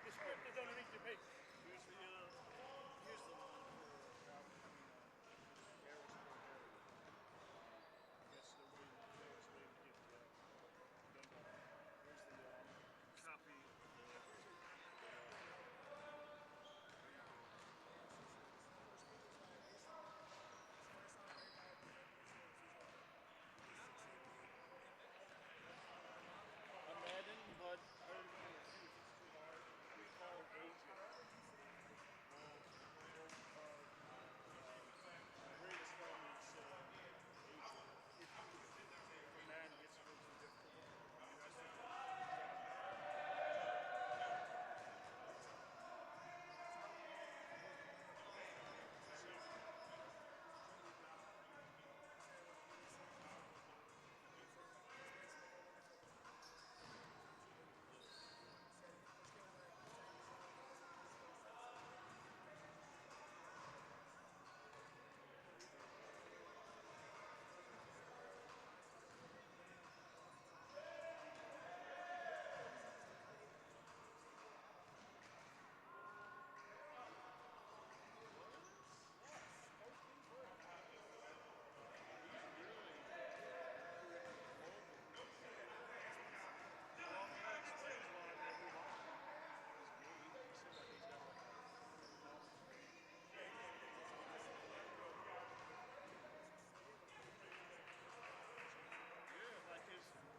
The script is underneath your page. Here's the one for Harrisburg area. I guess they're waiting. Phil's waiting to get Dundalk. Here's the copy of the. Madden, but I already want to refuse. It's too hard. We call him agent. The greatest one is agent. If Madden gets a little too difficult, I mean that's the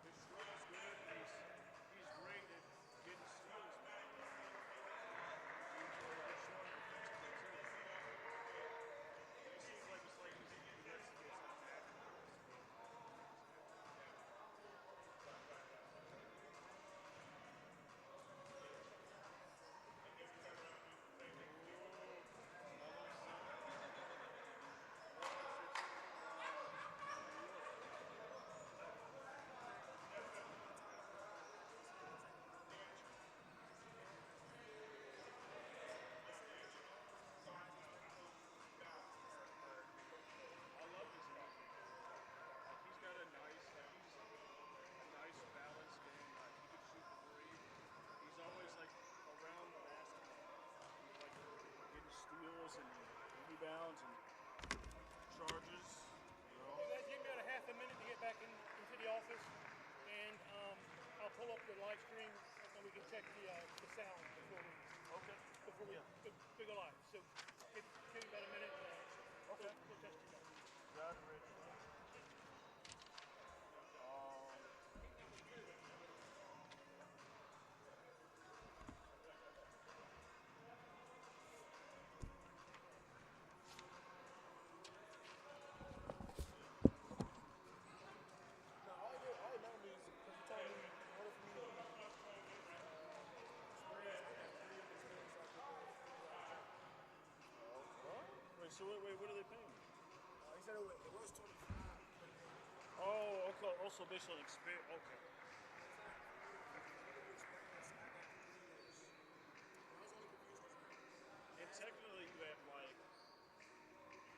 his struggle's good. He's great at getting steals, man. He's showing defensively too. It seems like it's like he lets the kids have that. I love his movement. Like he's got a nice, balanced game. Like he can shoot the three. He's always like around the basketball. He's like getting steals and rebounds and charges. You know. You guys give me about a half a minute to get back into the office, and I'll pull up the live stream, and we can check the sound Okay. before we go live. So give me about a minute. Okay. We'll test it out. Got it, Rich. No, all it matters is because you told me in order for me to be experienced, I got 3 years experience like What? Wait, so wait, what are they paying you? he said it was 25, but then Oh, okay. Also based on experience. Okay. for me to be experienced, I got 3 years. And I was only confused because And technically, you have like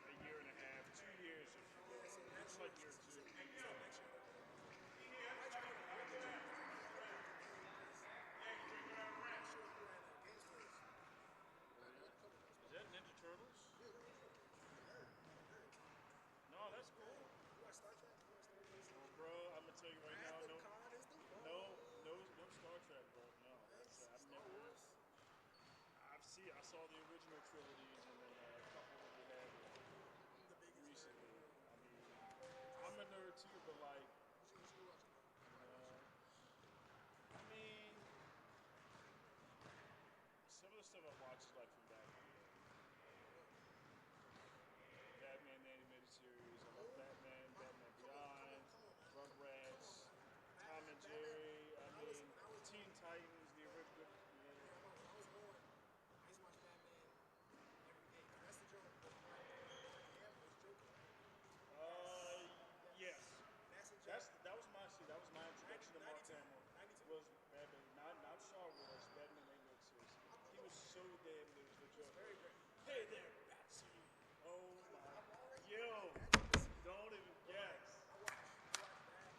a year and a half, 2 years if you will. so It's next year, like year he two. said next year though. I might try to get a year because I got to play the game because I'm not sure if you were at Game Stores. I got a couple games. Is that Ninja Turtles? Yeah, look at that. You heard. No, that's cool. You watch Star Trek? You watch Star Trek? Well, bro, I'm gonna tell you right now, Wrath of Khan is the bomb. no Star Trek, bro. No, That's I've Star never. Wars. I saw the original trilogies and then a couple that they had I'm the biggest nerd in the recently. world. I mean, I'm a nerd too, but like, What you be watching, bro? I mean, some of the stuff I watched is like from back in the day. Batman the animated series. I love Batman, Batman Beyond, Rugrats, Tom and Jerry. I mean, Teen Titans, the original. Yeah, when I was born, I used to watch Batman every day. That's the joke. Like him was Joker, right? Yes. That's a joke. That was my introduction to Mark 92. Hamill. 92. Was Batman, not Star Wars, Batman the animated series. He was so damn good as the Joker. Very great. Hey there, Batsy. Oh my. Yo, don't even guess. I watched that.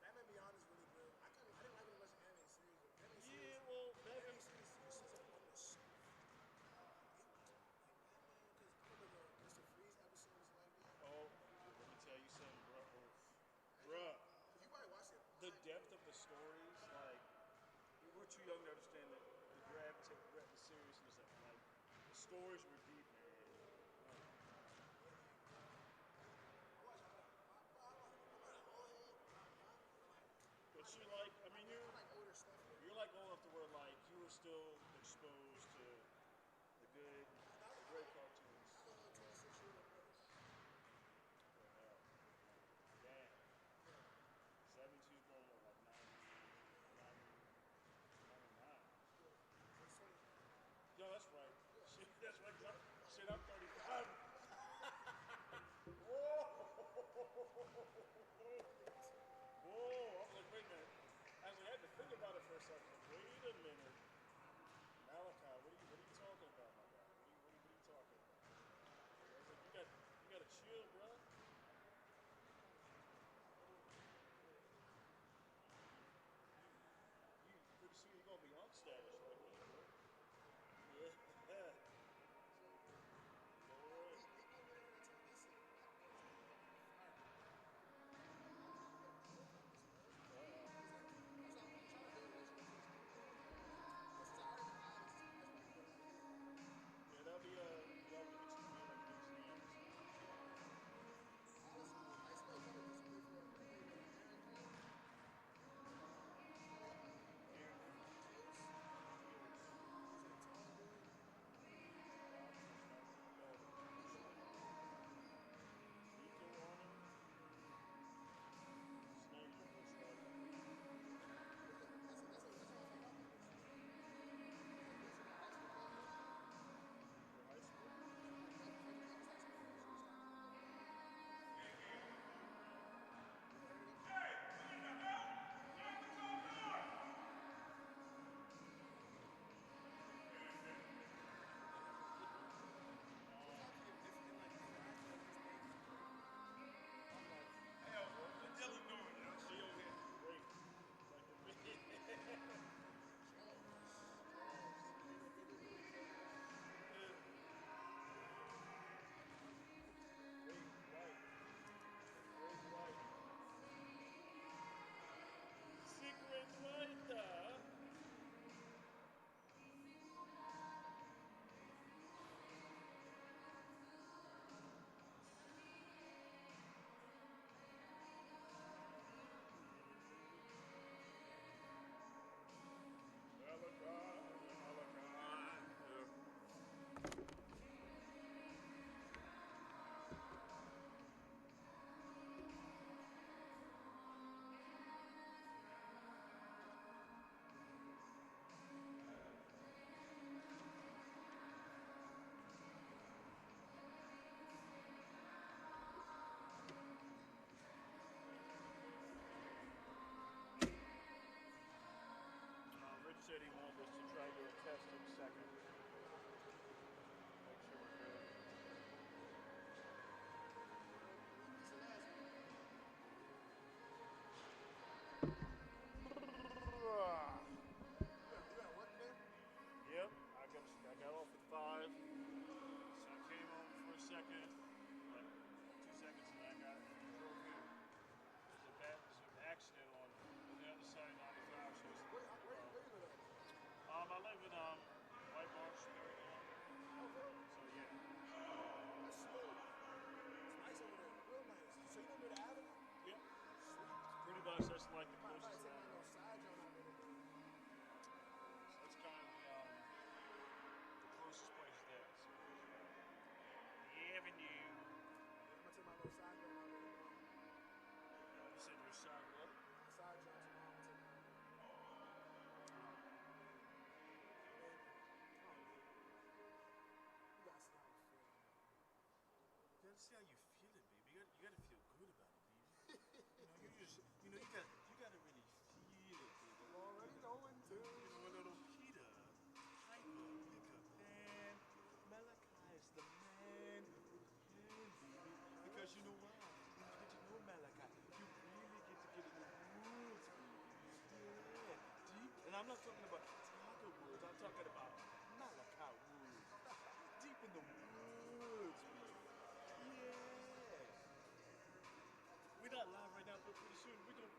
Batman Beyond is really good. I didn't like it as much as animated series. But animated series, Yeah, well, animated series seriousness of like the stories were deep, man. But you like, I mean, I like older stuff. you're like old enough to where like you were still exposed to the good, the great cartoons. I'm a 26-year-old brother. What the hell? Damn. 72 born what, like 99? No, that's right. Shit, that's right. 'Cause shit, I'm 35. Whoa! Whoa! I'm like, wait a minute. Actually, I had to think about it for a second. Wait a minute. Malachi, what are you talking about, my guy? What are you talking about? I was like, you got to chill, bro. You pretty soon you're gonna be on status like me, bro. Yeah. Lord. He gave me that time. He said, "Black Panther is gonna be fire." You gotta chill from this, bro. He's like, I'm trying to build a relationship with his people. But since I already know Alex, that's probably a good idea. Yeah, that'll give you two really good teams. Alex is cool. I used to know Cutter used to play for. He played Aaron Jones. Aaron who? Close. Close. He's like a tall dude. Does not ring a bell to me. Nico Arnold. Nico Arnold. His name looks right. That's how I found out about this. He's in a high school club here. For high school? Frederick Douglass High School. He started playing football there. You never heard of him? Um, Sometimes if in like class, like his name just come up. I'm like, what? What Dylan doing, yo? She over here. Great. Like the Charles. Charles. Bigger dude, Ray White. Ray White. Ray White. Secret White. Rich said he wanted us to try to do a test in a second. Make sure we're good. We missed the last one. You got work today? Yep, I got off at 5. So I came home for a second, like 2 seconds, and I drove here. There's an accident on the other side of 95, so it's Where you live at? I live in White Marsh, Maryland. Oh, bro. So yeah. That's smooth. It's nice over there. Real nice. So you live near the avenue? Yep. Sweet. Pretty much that's like the Might closest take like a avenue. little side joint out there today. So that's kind of the closest place there. So the avenue. Yeah, I'm gonna take my little side joint out there tomorrow. You said your side what? My side joint tomorrow. I'm gonna take it out there. Maybe. I don't know. You gotta see how I'm feeling, man. You gotta see how you feeling, baby. You gotta feel good about it, baby. You gotta really feel it, baby. I'm already knowing too. You know, a little Peter, Piper, Picker, Pan, Malachi is the man with the plan, baby. Because you know why? When you get to know Malachi, you really get to get in the woods, baby. Yeah, deep. And I'm not talking about Tiger Woods. I'm talking about Malachi Woods. Deep in the woods, baby. Yeah. We're not live right now, but pretty soon we're live.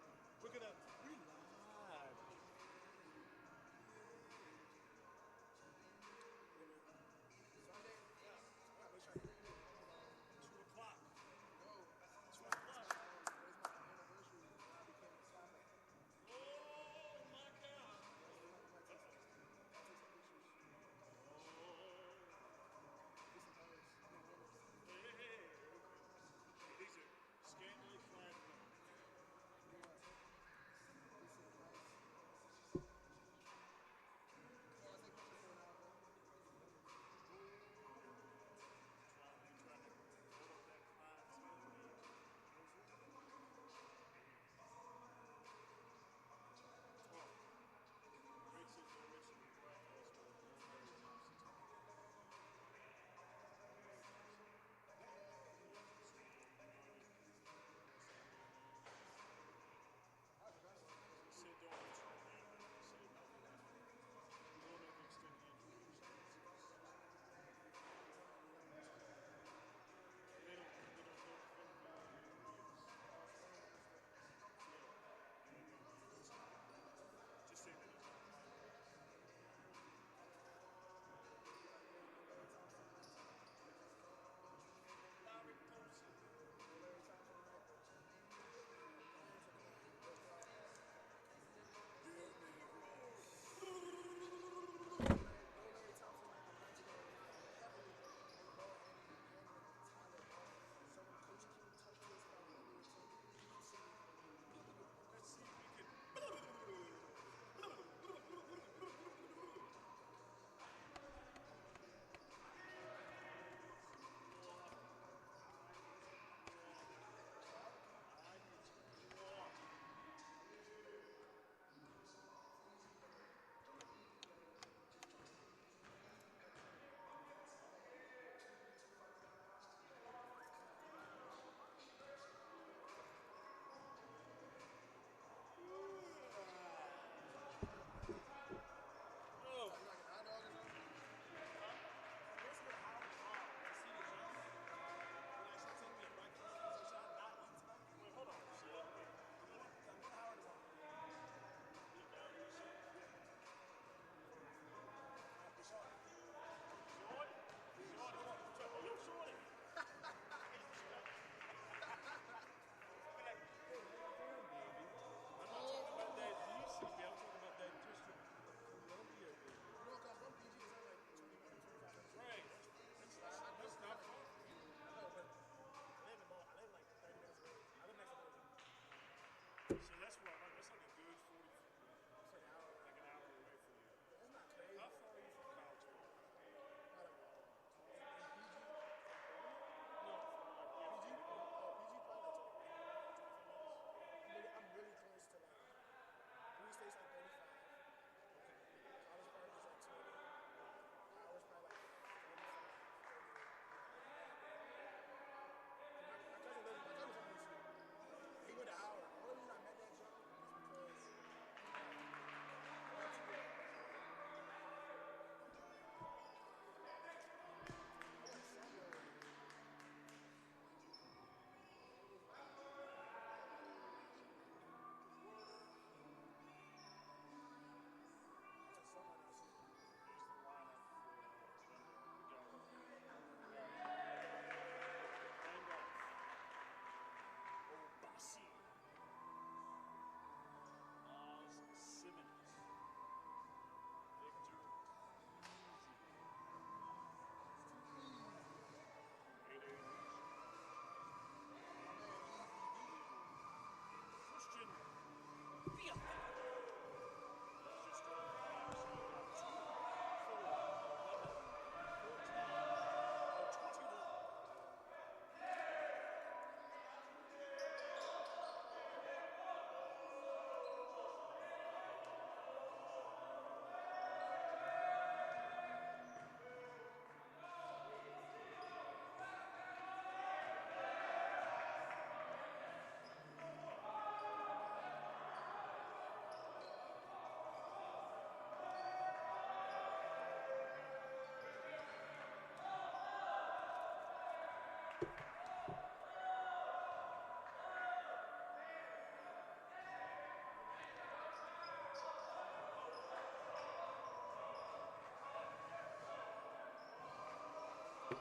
Yes,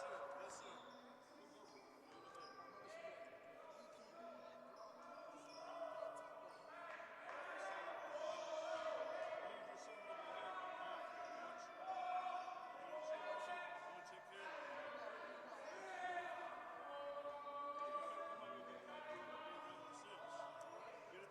sir. Yes, sir. Look over. Over there. Leave your son over here behind. Watch. I'm gonna take care of it. You gotta come out here and get the mic. You're gonna be around them six. Get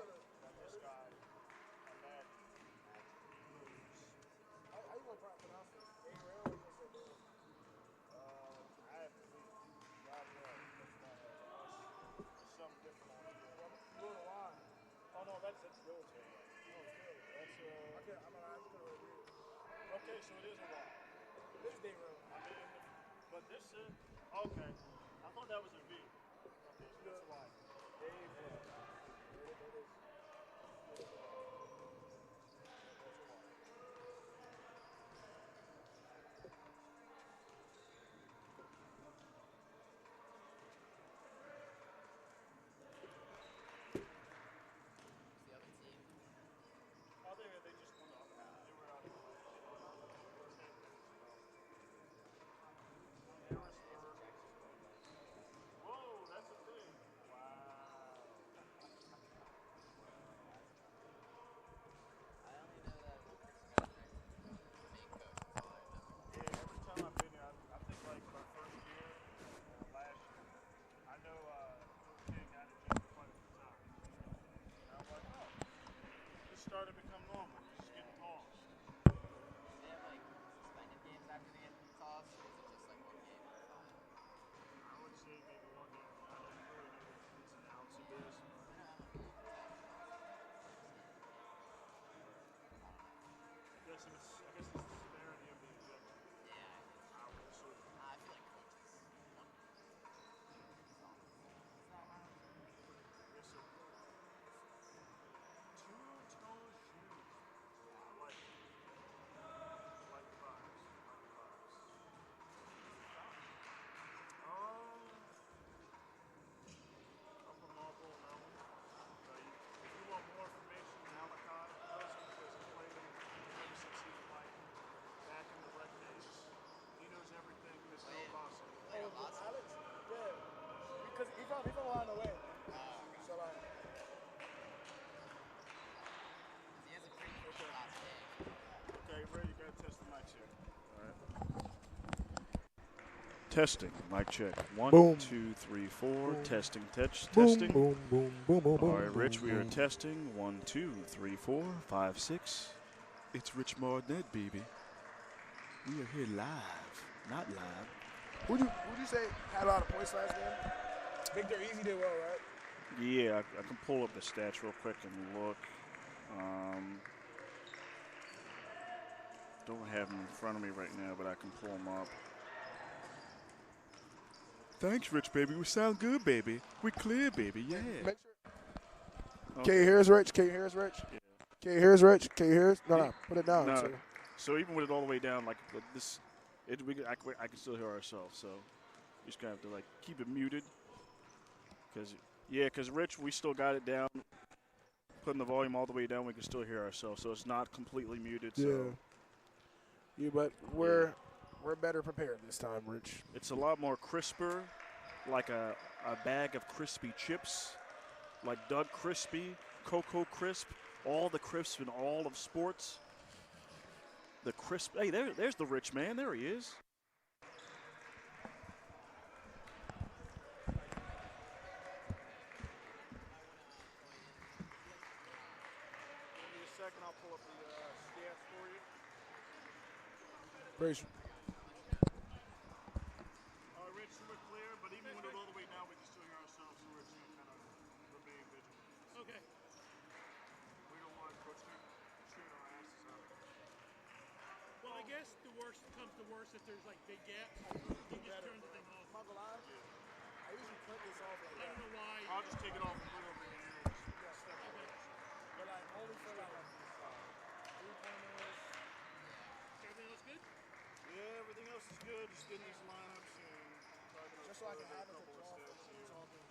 it? Hey, hang around, man. Mommy, there goes that man. That's military. Okay, so it is a Y. This is day room. But this is okay. I thought that was a V. Okay, so that's a Y. Dave room. Oh, they just went up. They were out here. Harrisburg. Whoa, that's a thing. Wow. Yeah, every time I've been here, I think like my first year, last year, I know Coach King got ejected quite a few times. And I was like, oh, this started to become normal. He's just getting tossed. I would say maybe one game. I don't really know the ins and outs of this. I guess it's the severity of the ejection. I would assume. Yes, sir. Two-tone shoes. I like it. I like the vibes. I like the vibes. Upper marble on that one. If you want more information, Malachi knows him because he played him ever since he was like back in the rec days. He knows everything Mr. Obasi. Alex? Yeah. Because he from around the way. So like. Okay, ready? You gotta test the mics here. All right. Testing. Mic check. 1, Boom. 2, 3, 4. Testing. Testing. Boom, boom, boom, boom, All right, boom, Rich, we boom. are testing. 1, 2, 3, 4, 5, 6. It's Rich Martinet, baby. We are here live. Not live. Who'd you say had a lot of points last game? Victor Easy did well, right? Yeah, I can pull up the stats real quick and look. Don't have them in front of me right now, but I can pull them up. Thanks, Rich, baby. We sound good, baby. We clear, baby. Yeah. Make sure. Okay. Can you hear us, Rich? Can you hear us, Rich? Yeah. Can you hear us, Rich? Can you hear us? No, put it down. No. So. So even with it all the way down, like this, I can still hear ourselves. So we just gonna have to like keep it muted. Cause Rich, we still got it down. Putting the volume all the way down, we can still hear ourselves. So it's not completely muted. Yeah. So Yeah, but we're better prepared this time, Rich. it's a lot more crisper, like a bag of crispy chips, like Doug Crispy, Cocoa Crisp, all the crisps in all of sports. The crisp. Hey, there's the rich man. There he is. Give me a second. I'll pull up the stats for you. Brace. Rich, we're clear, but even when we're all the way down, we can still hear ourselves, so we're just going to kind of remain vigilant. Okay. We don't want Coach cheering our asses out. Well, I guess the worst comes to worst if there's like big gaps. You just turn the thing off. I'm not gonna lie. I usually print this off like I don't know why. I'll just take it off and put it over your ears. But like only for like 3-pointers. Everything looks good? Yeah, everything else is good. Just getting these lineups and talking Just so I can have it to couple draw of stats here. talking.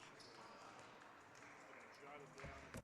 Jot it down.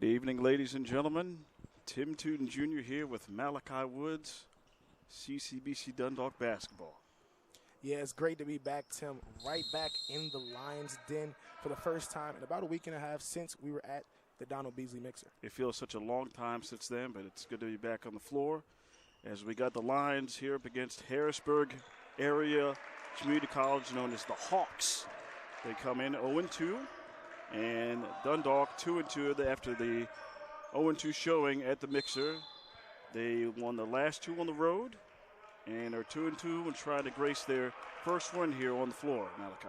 Good evening, ladies and gentlemen. Tim Tootin Jr. here with Malachi Woods, CCBC Dundalk basketball. Yeah, it's great to be back, Tim. Right back in the Lions Den for the first time in about a week and a half since we were at the Donald Beasley Mixer. It feels such a long time since then, but it's good to be back on the floor as we got the Lions here up against Harrisburg Area Community College, known as the Hawks. They come in 0-2, and Dundalk 2-2 after the 0-2 showing at the Mixer. They won the last two on the road and are 2-2 and trying to grace their first win here on the floor, Malachi.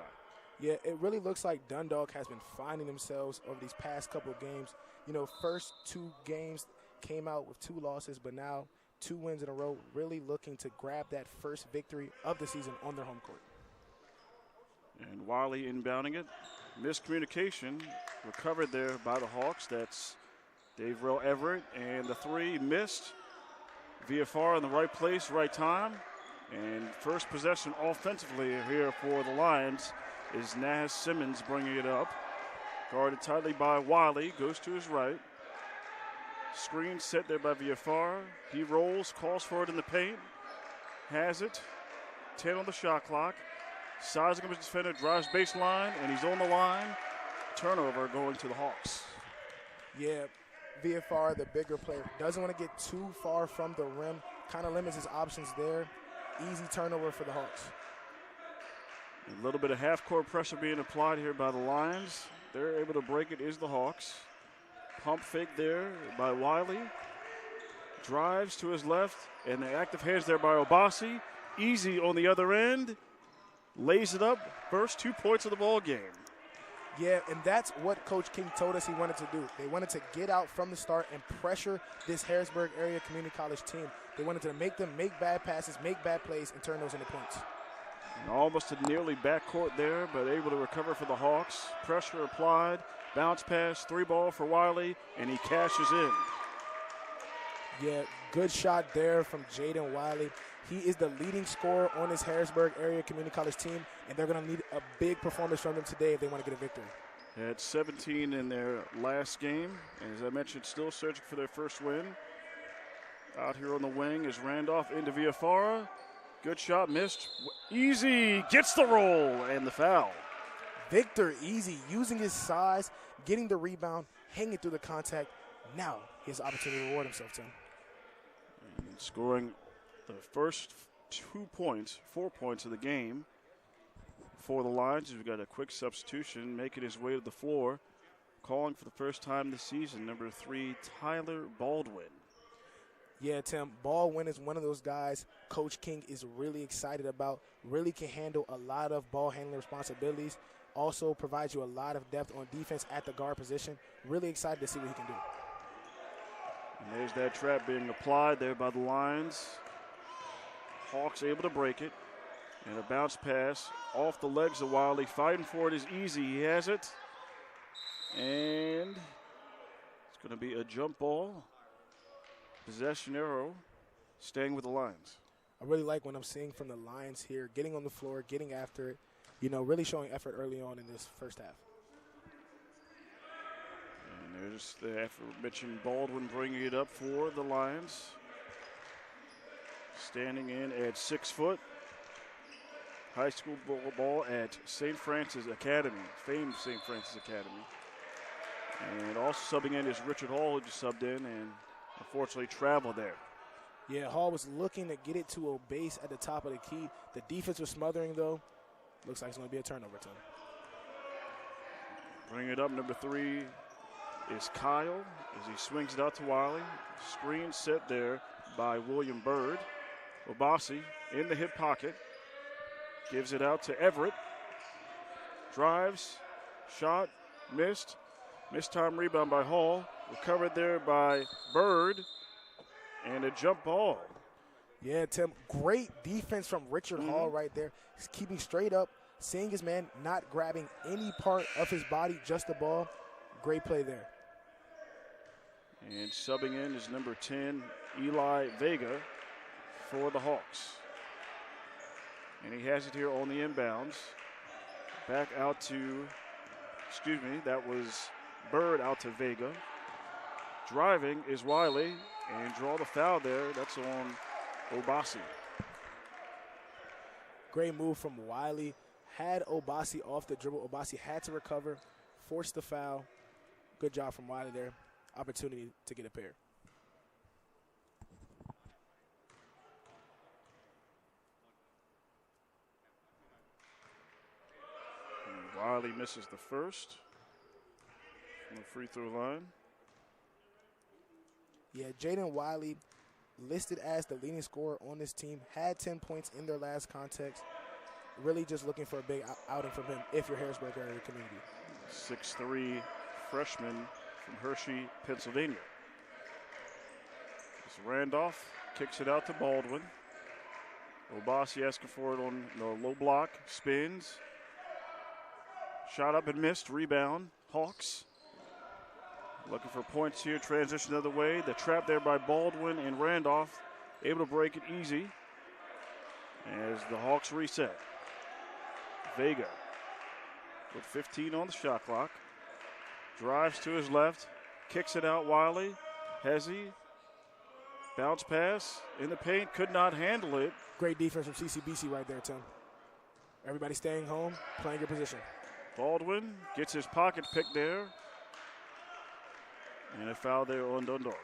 Yeah, it really looks like Dundalk has been finding themselves over these past couple of games. You know, first two games came out with 2 losses, but now 2 wins in a row, really looking to grab that first victory of the season on their home court. And Wiley inbounding it. Miscommunication recovered there by the Hawks. That's Dave Rell Everett, and the 3 missed. VFR in the right place, right time. And first possession offensively here for the Lions is Naz Simmons bringing it up. Guarded tightly by Wiley, goes to his right. Screen set there by VFR. He rolls, calls for it in the paint. Has it. 10 on the shot clock. Sizing up his defender, drives baseline, and he's on the line. Turnover going to the Hawks. Yeah, VFR, the bigger player, doesn't want to get too far from the rim. Kind of limits his options there. Easy turnover for the Hawks. A little bit of half-court pressure being applied here by the Lions. They're able to break it is the Hawks. Pump fake there by Wiley. Drives to his left, and the active hands there by Obasi. Easy on the other end. Lays it up. First 2 points of the ball game. Yeah, and that's what Coach King told us he wanted to do. They wanted to get out from the start and pressure this Harrisburg Area Community College team. They wanted to make them make bad passes, make bad plays, and turn those into points. And almost a nearly backcourt there, but able to recover for the Hawks. Pressure applied. Bounce pass, 3-ball for Wiley, and he cashes in. Yeah, good shot there from Jaden Wiley. He is the leading scorer on this Harrisburg Area Community College team, and they're going to need a big performance from them today if they want to get a victory. Had 17 in their last game. As I mentioned, still searching for their first win. Out here on the wing is Randolph into Viafara. Good shot, missed. Easy gets the roll and the foul. Victor Easy using his size, getting the rebound, hanging through the contact. Now he has the opportunity to reward himself, Tim. And scoring the first 4 points of the game for the Lions. We've got a quick substitution making his way to the floor. Calling for the first time this season, number 3, Tyler Baldwin. Yeah, Tim, Baldwin is one of those guys Coach King is really excited about, really can handle a lot of ball handling responsibilities, also provides you a lot of depth on defense at the guard position. Really excited to see what he can do. And there's that trap being applied there by the Lions. Hawks able to break it. And a bounce pass off the legs of Wiley. Fighting for it is Easy. He has it. And it's going to be a jump ball. Possession arrow staying with the Lions. I really like what I'm seeing from the Lions here, getting on the floor, getting after it, really showing effort early on in this first half. And there's the aforementioned Baldwin bringing it up for the Lions. Standing in at 6 foot. High school ball at St. Francis Academy, famed St. Francis Academy. And also subbing in is Richard Hall, who just subbed in and unfortunately traveled there. Yeah, Hall was looking to get it to a base at the top of the key. The defense was smothering, though. Looks like it's going to be a turnover, Tim. Bring it up, number 3 is Kyle as he swings it out to Wiley. Screen set there by William Bird. Obasi in the hip pocket. Gives it out to Everett. Drives. Shot. Missed. Missed time rebound by Hall. Recovered there by Bird. And a jump ball. Yeah, Tim, great defense from Richard Hall right there. He's keeping straight up, seeing his man, not grabbing any part of his body, just the ball. Great play there. And subbing in is number 10, Eli Vega, for the Hawks. And he has it here on the inbounds. Back out to, that was Bird out to Vega. Driving is Wiley, and draw the foul there. That's on Obasi. Great move from Wiley. Had Obasi off the dribble. Obasi had to recover, forced the foul. Good job from Wiley there. Opportunity to get a pair. And Wiley misses the first from the free throw line. Yeah, Jaden Wiley, listed as the leading scorer on this team, had 10 points in their last contest. Really just looking for a big outing from him if you're Harrisburg area community. 6'3" freshman from Hershey, Pennsylvania. It's Randolph kicks it out to Baldwin. Obasi asking for it on the low block, spins. Shot up and missed, rebound, Hawks. Looking for points here, transition the other way. The trap there by Baldwin and Randolph, able to break it easy as the Hawks reset. Vega with 15 on the shot clock. Drives to his left, kicks it out Wiley. Hezzy, bounce pass in the paint, could not handle it. Great defense from CCBC right there, Tim. Everybody staying home, playing your position. Baldwin gets his pocket pick there. And a foul there on Dundalk.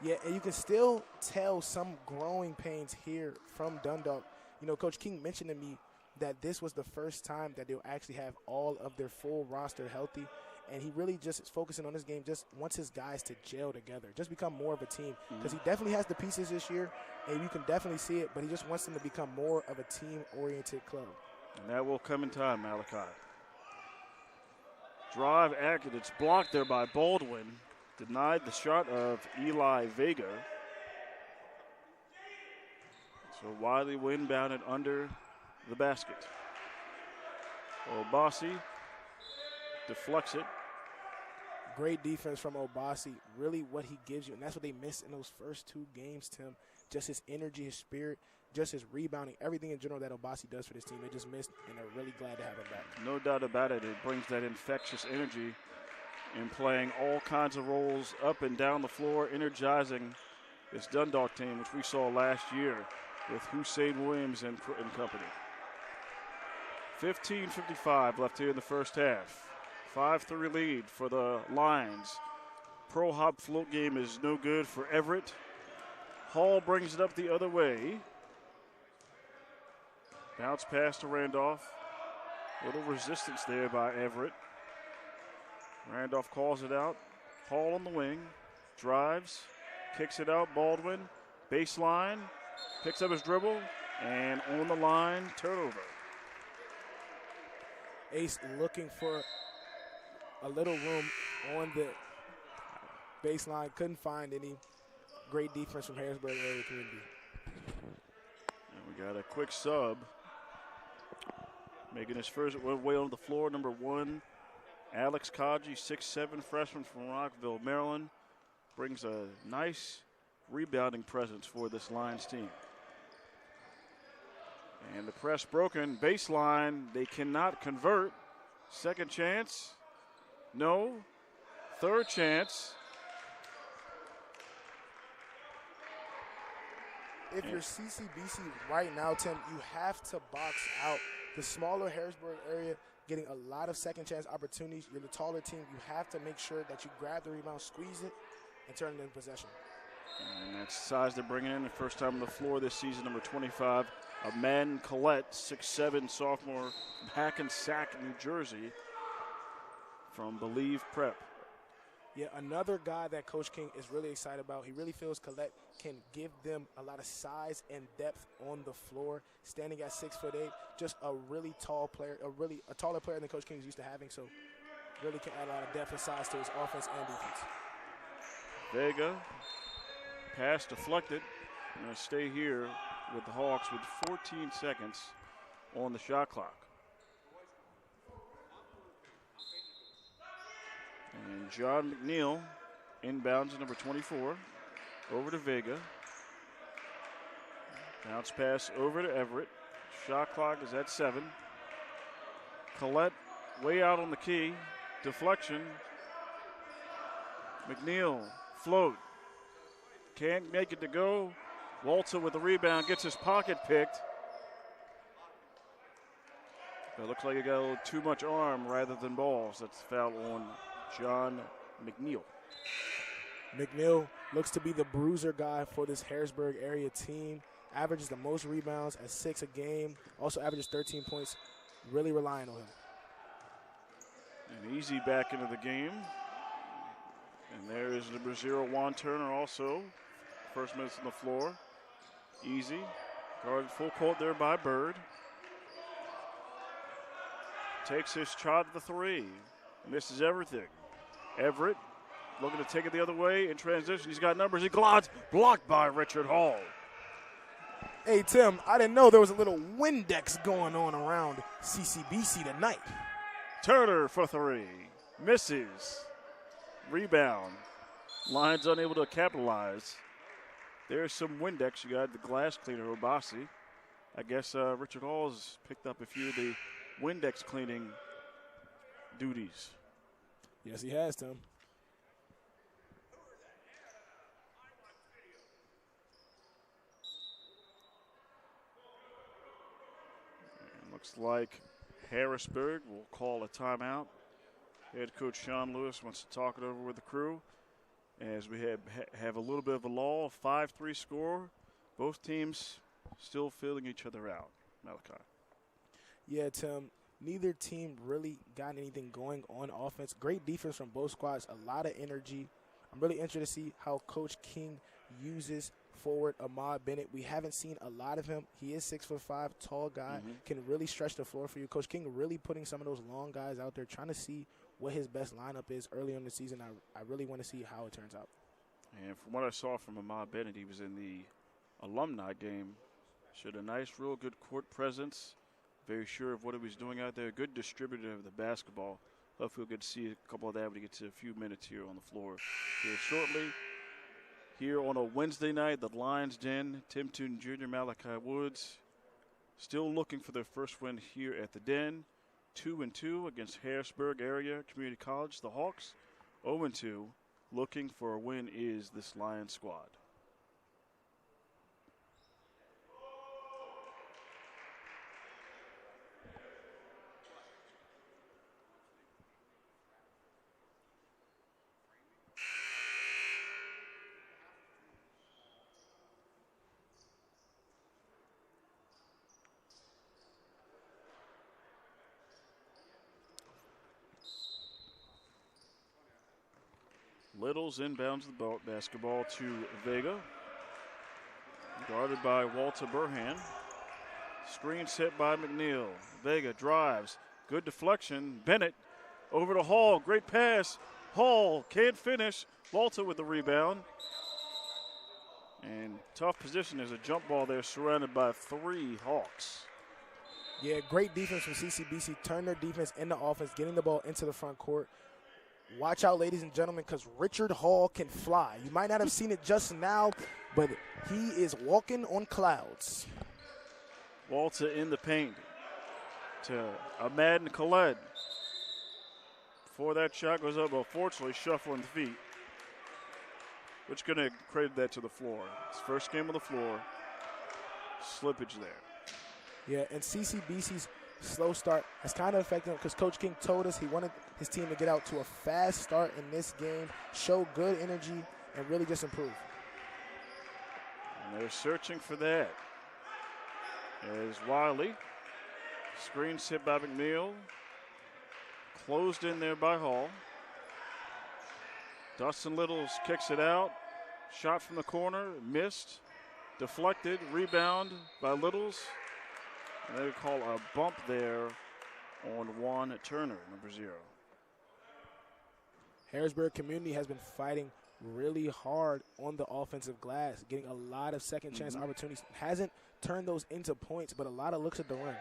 Yeah, and you can still tell some growing pains here from Dundalk. You know, Coach King mentioned to me that this was the first time that they'll actually have all of their full roster healthy. And he really just is focusing on this game, just wants his guys to gel together, just become more of a team. Because he definitely has the pieces this year, and you can definitely see it, but he just wants them to become more of a team-oriented club. And that will come in time, Malachi. Drive acted. It's blocked there by Baldwin. Denied the shot of Eli Vega. So Wiley will inbound it under the basket. Obasi deflects it. Great defense from Obasi. Really what he gives you, and that's what they missed in those first two games, Tim. Just his energy, his spirit, just his rebounding, everything in general that Obasi does for this team. They just missed, and they're really glad to have him back. No doubt about it. It brings that infectious energy in playing all kinds of roles up and down the floor, energizing this Dundalk team, which we saw last year with Hussein Williams and company. 15:55 left here in the first half. 5-3 lead for the Lions. Pro hop float game is no good for Everett. Hall brings it up the other way. Bounce pass to Randolph. Little resistance there by Everett. Randolph calls it out. Hall on the wing. Drives. Kicks it out. Baldwin. Baseline. Picks up his dribble. And on the line, turnover. Ace looking for a little room on the baseline. Couldn't find any. Great defense from Harrisburg area community. And we got a quick sub. Making his first way on the floor, number 1, Alex Kaji, 6'7", freshman from Rockville, Maryland. Brings a nice rebounding presence for this Lions team. And the press broken, baseline, they cannot convert. Second chance, no. Third chance. If you're CCBC right now, Tim, you have to box out. The smaller Harrisburg area getting a lot of second chance opportunities. You're the taller team. You have to make sure that you grab the rebound, squeeze it, and turn it into possession. And that's size they're bringing in the first time on the floor this season, number 25, Aman Collette, 6'7", sophomore from Hackensack, New Jersey, from Believe Prep. Yeah, another guy that Coach King is really excited about. He really feels Collette can give them a lot of size and depth on the floor. Standing at 6'8", just a really tall player, a taller player than Coach King is used to having. So really can add a lot of depth and size to his offense and defense. Vega, pass deflected. Going to stay here with the Hawks with 14 seconds on the shot clock. And John McNeil inbounds at number 24. Over to Vega. Bounce pass over to Everett. Shot clock is at 7. Collette way out on the key. Deflection. McNeil, float. Can't make it to go. Walter with the rebound, gets his pocket picked. It looks like he got a little too much arm rather than balls. That's foul on John McNeil. McNeil looks to be the bruiser guy for this Harrisburg area team. Averages the most rebounds at 6 a game. Also averages 13 points. Really relying on him. And Easy back into the game. And there is number 0, Juan Turner also. First minutes on the floor. Easy. Guarded full court there by Bird. Takes his shot at the 3. Misses everything. Everett looking to take it the other way in transition. He's got numbers. He glides. Blocked by Richard Hall. Hey, Tim, I didn't know there was a little Windex going on around CCBC tonight. Turner for 3. Misses. Rebound. Lions unable to capitalize. There's some Windex. You got the glass cleaner, Obasi. I guess Richard Hall has picked up a few of the Windex cleaning duties. Yes, he has, Tim. Looks like Harrisburg will call a timeout. Head coach Sean Lewis wants to talk it over with the crew as we have a little bit of a lull, 5-3 score. Both teams still feeling each other out. Malachi. Yeah, Tim, neither team really got anything going on offense. Great defense from both squads, a lot of energy. I'm really interested to see how Coach King uses forward Ahmad Bennett. We haven't seen a lot of him. He is 6'5", tall guy, can really stretch the floor for you. Coach King really putting some of those long guys out there, trying to see what his best lineup is early in the season. I really want to see how it turns out. And from what I saw from Ahmad Bennett, he was in the alumni game. Showed a nice, real good court presence. Very sure of what he was doing out there. Good distributor of the basketball. Hopefully we'll get to see a couple of that when he gets a few minutes here on the floor here shortly. Here on a Wednesday night, the Lions Den, Tim Tootin Jr., Malachi Woods, still looking for their first win here at the Den. 2-2 against Harrisburg Area Community College. The Hawks 0-2, looking for a win is this Lions squad. Littles inbounds the basketball to Vega. Guarded by Walter Burhan. Screen set by McNeil. Vega drives. Good deflection. Bennett over to Hall. Great pass. Hall can't finish. Walter with the rebound. And tough position. There's a jump ball there surrounded by 3 Hawks. Yeah, great defense from CCBC. Turn their defense into offense, getting the ball into the front court. Watch out, ladies and gentlemen, because Richard Hall can fly. You might not have seen it just now, but he is walking on clouds. Walter in the paint to Ahmad and Khaled. Before that shot goes up, unfortunately shuffling the feet, which going to credit that to the floor. His first game on the floor, slippage there. Yeah, and CCBC's slow start has kind of affected him because Coach King told us he wanted his team to get out to a fast start in this game, show good energy, and really just improve. And they're searching for that. There's Wiley. Screen hit by McNeil. Closed in there by Hall. Dustin Littles kicks it out. Shot from the corner, missed. Deflected, rebound by Littles. And they call a bump there on Juan Turner, number 0. Harrisburg Community has been fighting really hard on the offensive glass, getting a lot of second chance opportunities. Hasn't turned those into points, but a lot of looks at the rim.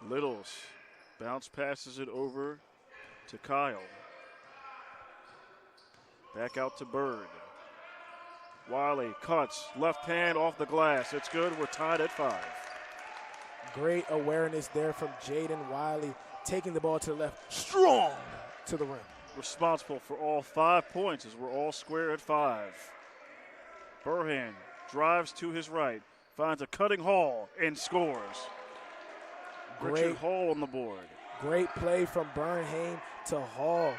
Littles bounce passes it over to Kyle. Back out to Bird. Wiley cuts, left hand off the glass. It's good. We're tied at 5. Great awareness there from Jaden Wiley, taking the ball to the left, strong to the rim. responsible for all 5 points as we're all square at 5. Burhan drives to his right, finds a cutting Hall, and scores. Richard Hall on the board. Great play from Burnham to Hall.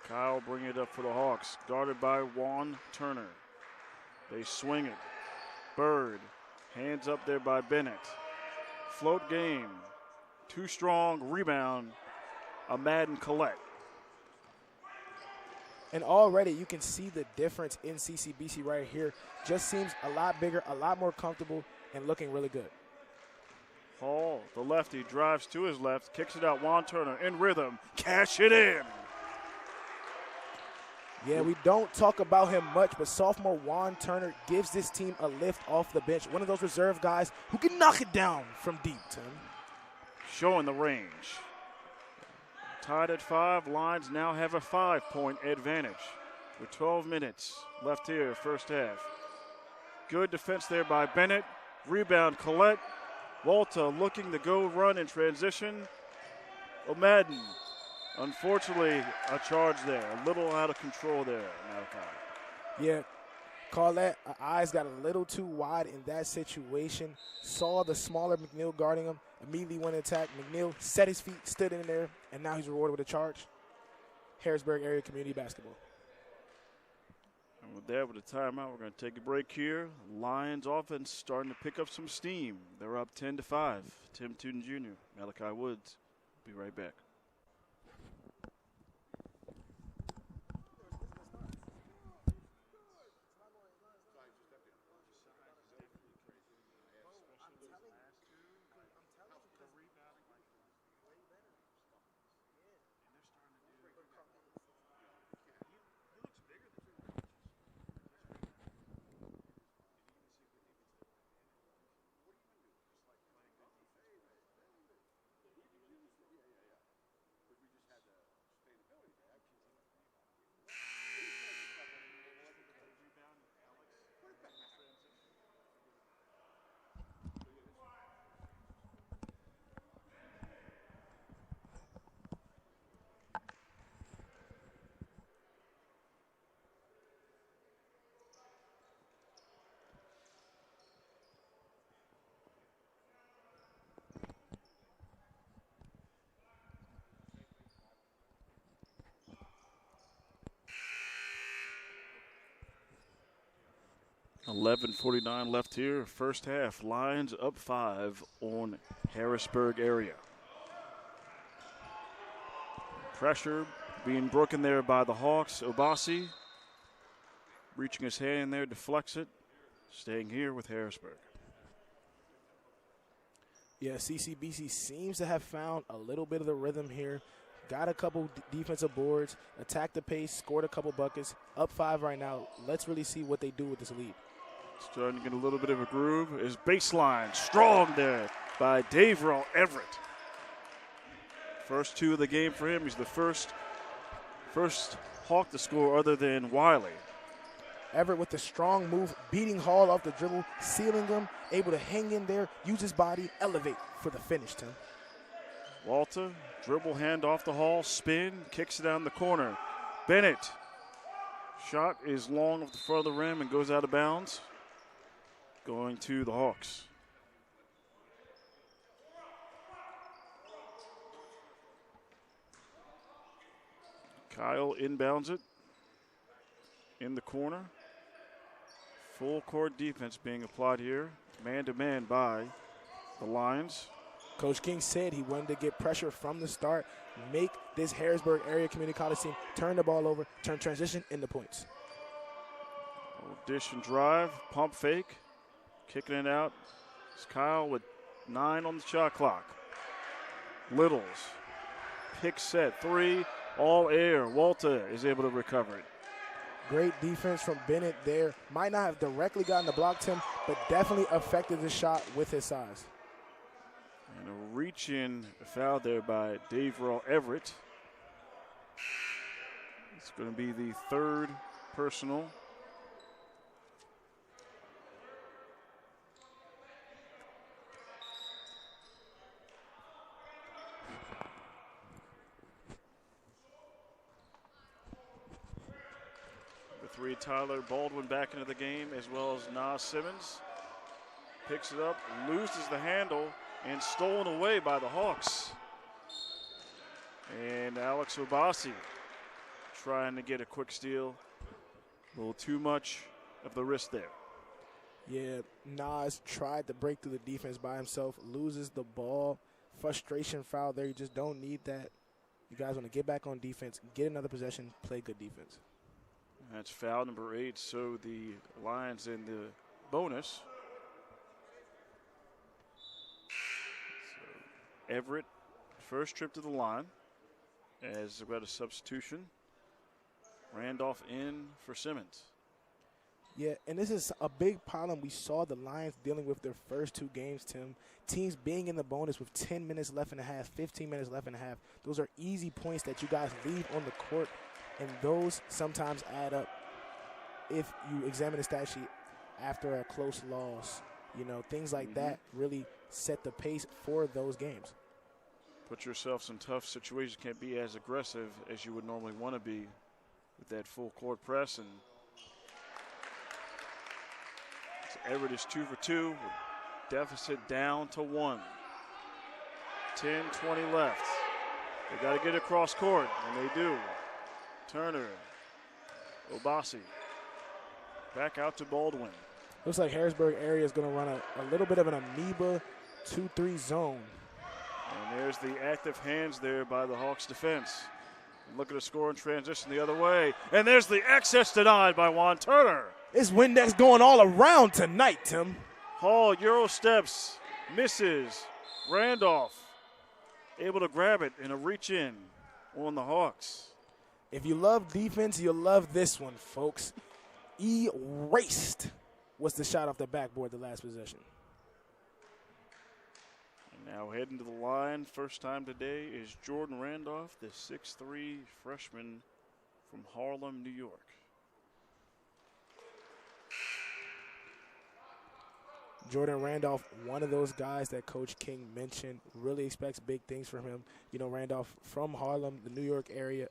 Kyle bringing it up for the Hawks, guarded by Juan Turner. They swing it. Bird, hands up there by Bennett. Float game, too strong, rebound, a Madden Collette. And already you can see the difference in CCBC right here. Just seems a lot bigger, a lot more comfortable, and looking really good. Hall, the lefty, drives to his left, kicks it out. Juan Turner in rhythm, cash it in. Yeah, we don't talk about him much, but sophomore Juan Turner gives this team a lift off the bench. One of those reserve guys who can knock it down from deep, Tim. Showing the range. Tied at 5, Lions now have a 5-point advantage with 12 minutes left here, first half. Good defense there by Bennett. Rebound, Collette. Walter looking to go run in transition. O'Madden, unfortunately, a charge there. A little out of control there, Malachi. Yeah, call that. Eyes got a little too wide in that situation. Saw the smaller McNeil guarding him. Immediately went attack. McNeil set his feet, stood in there, and now he's rewarded with a charge. Harrisburg Area Community Basketball. And with that, with a timeout, we're going to take a break here. Lions offense starting to pick up some steam. They're up 10-5. Tim Tootin Jr., Malachi Woods. Be right back. .11:49 left here, first half. Lions up 5 on Harrisburg area. Pressure being broken there by the Hawks. Obasi reaching his hand in there, deflects it. Staying here with Harrisburg. Yeah, CCBC seems to have found a little bit of the rhythm here. Got a couple defensive boards, attacked the pace, scored a couple buckets. Up 5 right now. Let's really see what they do with this lead. Starting to get a little bit of a groove. Is baseline strong there by Davrell Everett. First 2 of the game for him. He's the first Hawk to score other than Wiley. Everett with the strong move, beating Hall off the dribble, sealing him, able to hang in there, use his body, elevate for the finish, Tim. Walter, dribble hand off the Hall, spin, kicks it down the corner. Bennett, shot is long off the front of the rim and goes out of bounds. Going to the Hawks. Kyle inbounds it in the corner. Full court defense being applied here. Man-to-man by the Lions. Coach King said he wanted to get pressure from the start, make this Harrisburg Area Community College team turn the ball over, turn transition into points. Dish and drive, pump fake, kicking it out. It's Kyle with 9 on the shot clock. Littles, pick set, 3, all air. Walter is able to recover it. Great defense from Bennett there. Might not have directly gotten the block, Tim, but definitely affected the shot with his size. And a reach-in foul there by Davrell Everett. It's going to be the 3rd personal. 3, Tyler Baldwin back into the game, as well as Nas Simmons. Picks it up, loses the handle, and stolen away by the Hawks. And Alex Obasi trying to get a quick steal. A little too much of the wrist there. Yeah, Nas tried to break through the defense by himself, loses the ball. Frustration foul there. You just don't need that. You guys want to get back on defense, get another possession, play good defense. That's foul number 8, so the Lions in the bonus. So Everett, first trip to the line, as we've got a substitution. Randolph in for Simmons. Yeah, and this is a big problem we saw the Lions dealing with their first 2 games, Tim. Teams being in the bonus with 10 minutes left in the half, 15 minutes left in the half. Those are easy points that you guys leave on the court, and those sometimes add up if you examine the stat sheet after a close loss. You know, things like that really set the pace for those games. Put yourselves in tough situations. Can't be as aggressive as you would normally want to be with that full court press. And Everett is 2 for 2. Deficit down to 1. 10-20 left. They got to get across court, and they do. Turner, Obasi, back out to Baldwin. Looks like Harrisburg area is going to run a little bit of an amoeba 2-3 zone. And there's the active hands there by the Hawks defense. And look at the score in transition the other way. And there's the access denied by Juan Turner. It's Windex going all around tonight, Tim. Hall, Euro steps, misses. Randolph able to grab it in a reach in on the Hawks. If you love defense, you'll love this one, folks. Erased was the shot off the backboard the last possession. And now heading to the line, first time today, is Jordan Randolph, the 6'3" freshman from Harlem, New York. Jordan Randolph, one of those guys that Coach King mentioned, really expects big things from him. You know, Randolph from Harlem, the New York area,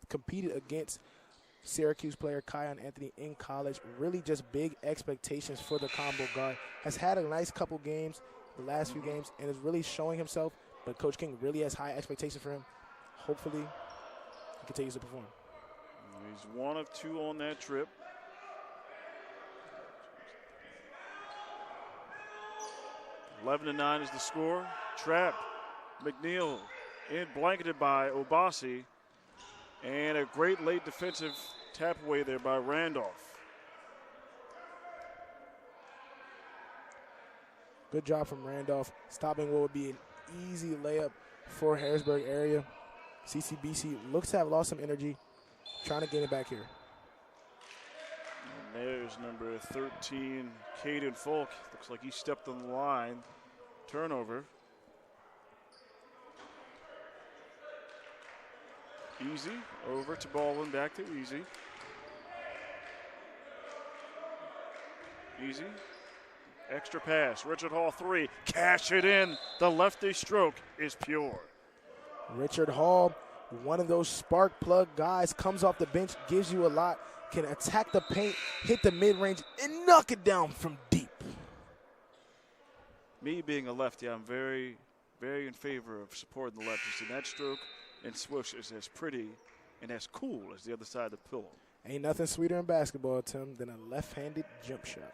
competed against Syracuse player Kion Anthony in college. Really just big expectations for the combo guard. Has had a nice couple games, the last few games, and is really showing himself. But Coach King really has high expectations for him. Hopefully, he continues to perform. He's 1 of 2 on that trip. 11-9 is the score. Trap. McNeil in blanketed by Obasi. And a great late defensive tap away there by Randolph. Good job from Randolph, stopping what would be an easy layup for Harrisburg area. CCBC looks to have lost some energy, trying to get it back here. And there's number 13, Caden Folk. Looks like he stepped on the line. Turnover. Easy over to Baldwin, back to Easy. Easy. Extra pass. Richard Hall 3. Cash it in. The lefty stroke is pure. Richard Hall, one of those spark plug guys, comes off the bench, gives you a lot, can attack the paint, hit the mid-range, and knock it down from deep. Me being a lefty, I'm very, very in favor of supporting the lefties. And that stroke and swoosh is as pretty and as cool as the other side of the pillow. Ain't nothing sweeter in basketball, Tim, than a left-handed jump shot.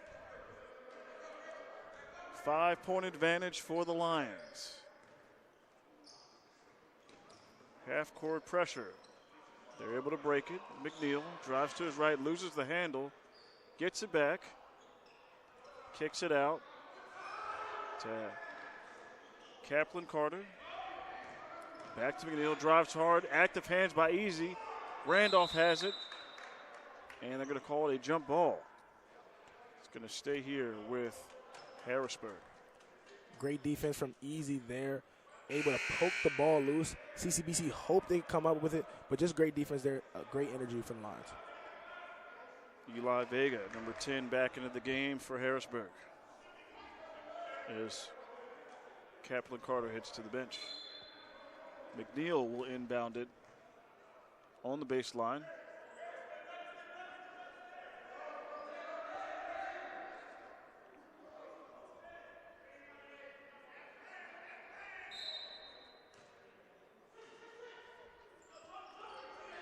5-point advantage for the Lions. Half-court pressure. They're able to break it. McNeil drives to his right, loses the handle, gets it back, kicks it out to Kaplan Carter. Back to McNeil, drives hard, active hands by Easy. Randolph has it, and they're going to call it a jump ball. It's going to stay here with Harrisburg. Great defense from Easy there, able to poke the ball loose. CCBC hoped they could come up with it, but just great defense there, great energy from the Lions. Eli Vega, number 10, back into the game for Harrisburg as Kaplan Carter heads to the bench. McNeil will inbound it on the baseline.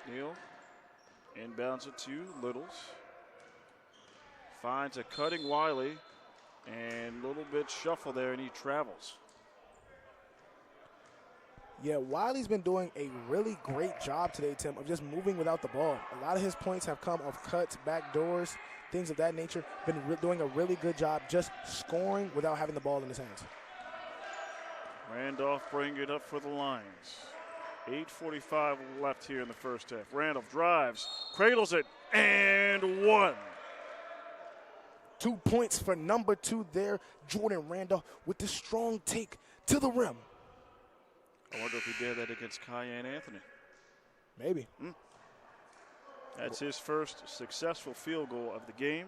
McNeil inbounds it to Littles. Finds a cutting Wiley, and a little bit shuffle there, and he travels. Yeah, Wiley's been doing a really great job today, Tim, of just moving without the ball. A lot of his points have come off cuts, back doors, things of that nature. Been doing a really good job just scoring without having the ball in his hands. Randolph bringing it up for the Lions. 8:45 left here in the first half. Randolph drives, cradles it, and one. 2 points for number 2 there, Jordan Randolph, with the strong take to the rim. I wonder if he did that against Cayenne Anthony. Maybe. That's his first successful field goal of the game.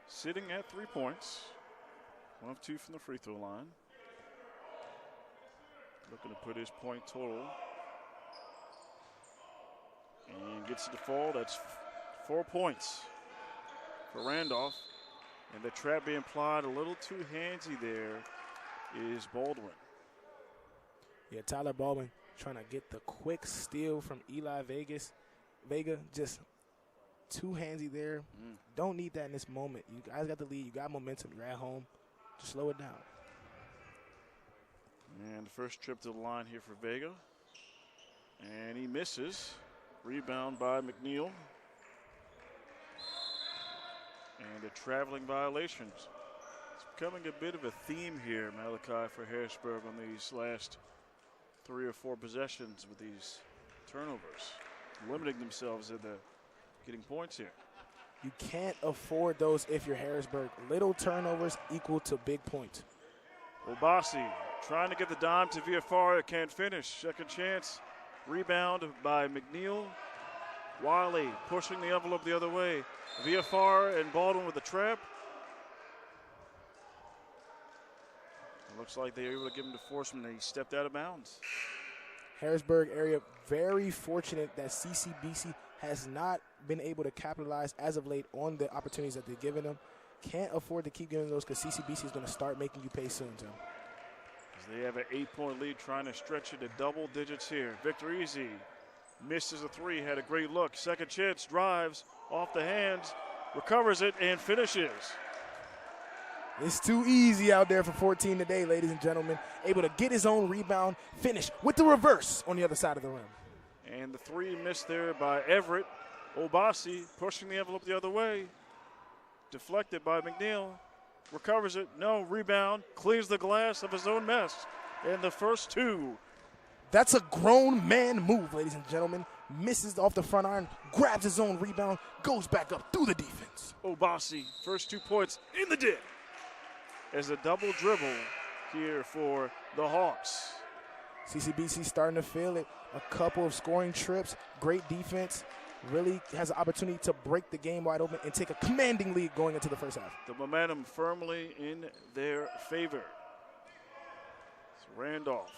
Sitting at 3 points. 1 of 2 from the free throw line. Looking to put his point total. And gets it to fall. That's 4 points for Randolph. And the trap being applied a little too handsy there is Baldwin. Yeah, Tyler Baldwin trying to get the quick steal from Eli Vega, just too handsy there. Don't need that in this moment. You guys got the lead. You got momentum. You're at home. Just slow it down. And the first trip to the line here for Vega. And he misses. Rebound by McNeil. And a traveling violations. It's becoming a bit of a theme here, Malachi, for Harrisburg on these last 3 or 4 possessions with these turnovers. Limiting themselves at the getting points here. You can't afford those if you're Harrisburg. Little turnovers equal to big points. Obasi trying to get the dime to VFR. Can't finish. Second chance. Rebound by McNeil. Wiley pushing the envelope the other way. VFR and Baldwin with the trap. It looks like they were able to give him enforcement and he stepped out of bounds. Harrisburg area very fortunate that CCBC has not been able to capitalize as of late on the opportunities that they're giving them. Can't afford to keep giving those because CCBC is going to start making you pay soon, Tim. As they have an 8-point lead, trying to stretch it to double digits here. Victor Easy misses a 3, had a great look. Second chance, drives off the hands, recovers it, and finishes. It's too easy out there for 14 today, ladies and gentlemen. Able to get his own rebound, finish with the reverse on the other side of the rim. And the 3 missed there by Everett. Obasi pushing the envelope the other way. Deflected by McNeil. Recovers it. No. Rebound. Clears the glass of his own mess. And the first 2. That's a grown man move, ladies and gentlemen. Misses off the front iron, grabs his own rebound, goes back up through the defense. Obasi, first 2 points in the dip. As a double dribble here for the Hawks. CCBC starting to feel it. A couple of scoring trips, great defense. Really has an opportunity to break the game wide open and take a commanding lead going into the first half. The momentum firmly in their favor. It's Randolph.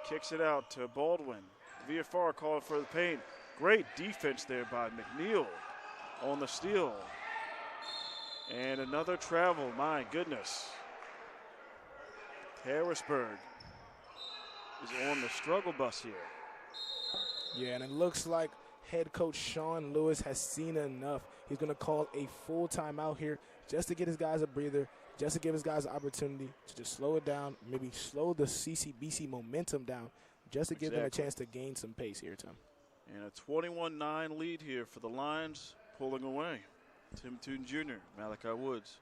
Kicks it out to Baldwin. VFR calling for the paint. Great defense there by McNeil on the steal. And another travel, my goodness. Harrisburg is on the struggle bus here. Yeah, and it looks like head coach Sean Lewis has seen enough. He's going to call a full timeout here just to get his guys a breather, just to give his guys an opportunity to just slow it down, maybe slow the CCBC momentum down, just to give them a chance to gain some pace here, Tim. And a 21-9 lead here for the Lions, pulling away. Tim Toon Jr., Malachi Woods.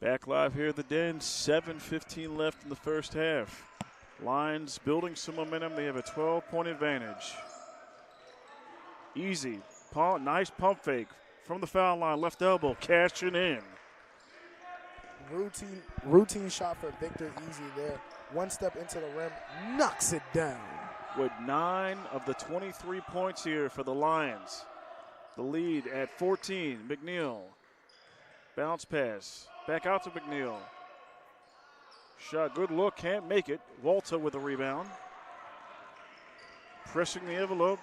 Back live here at the Den, 7:15 left in the first half. Lions building some momentum. They have a 12-point advantage. Easy. Nice pump fake from the foul line. Left elbow, cashing in. Routine shot for Victor Easy there. One step into the rim, knocks it down. With 9 of the 23 points here for the Lions. The lead at 14. McNeil. Bounce pass. Back out to McNeil. Shot, good look, can't make it. Walter with the rebound. Pressing the envelope.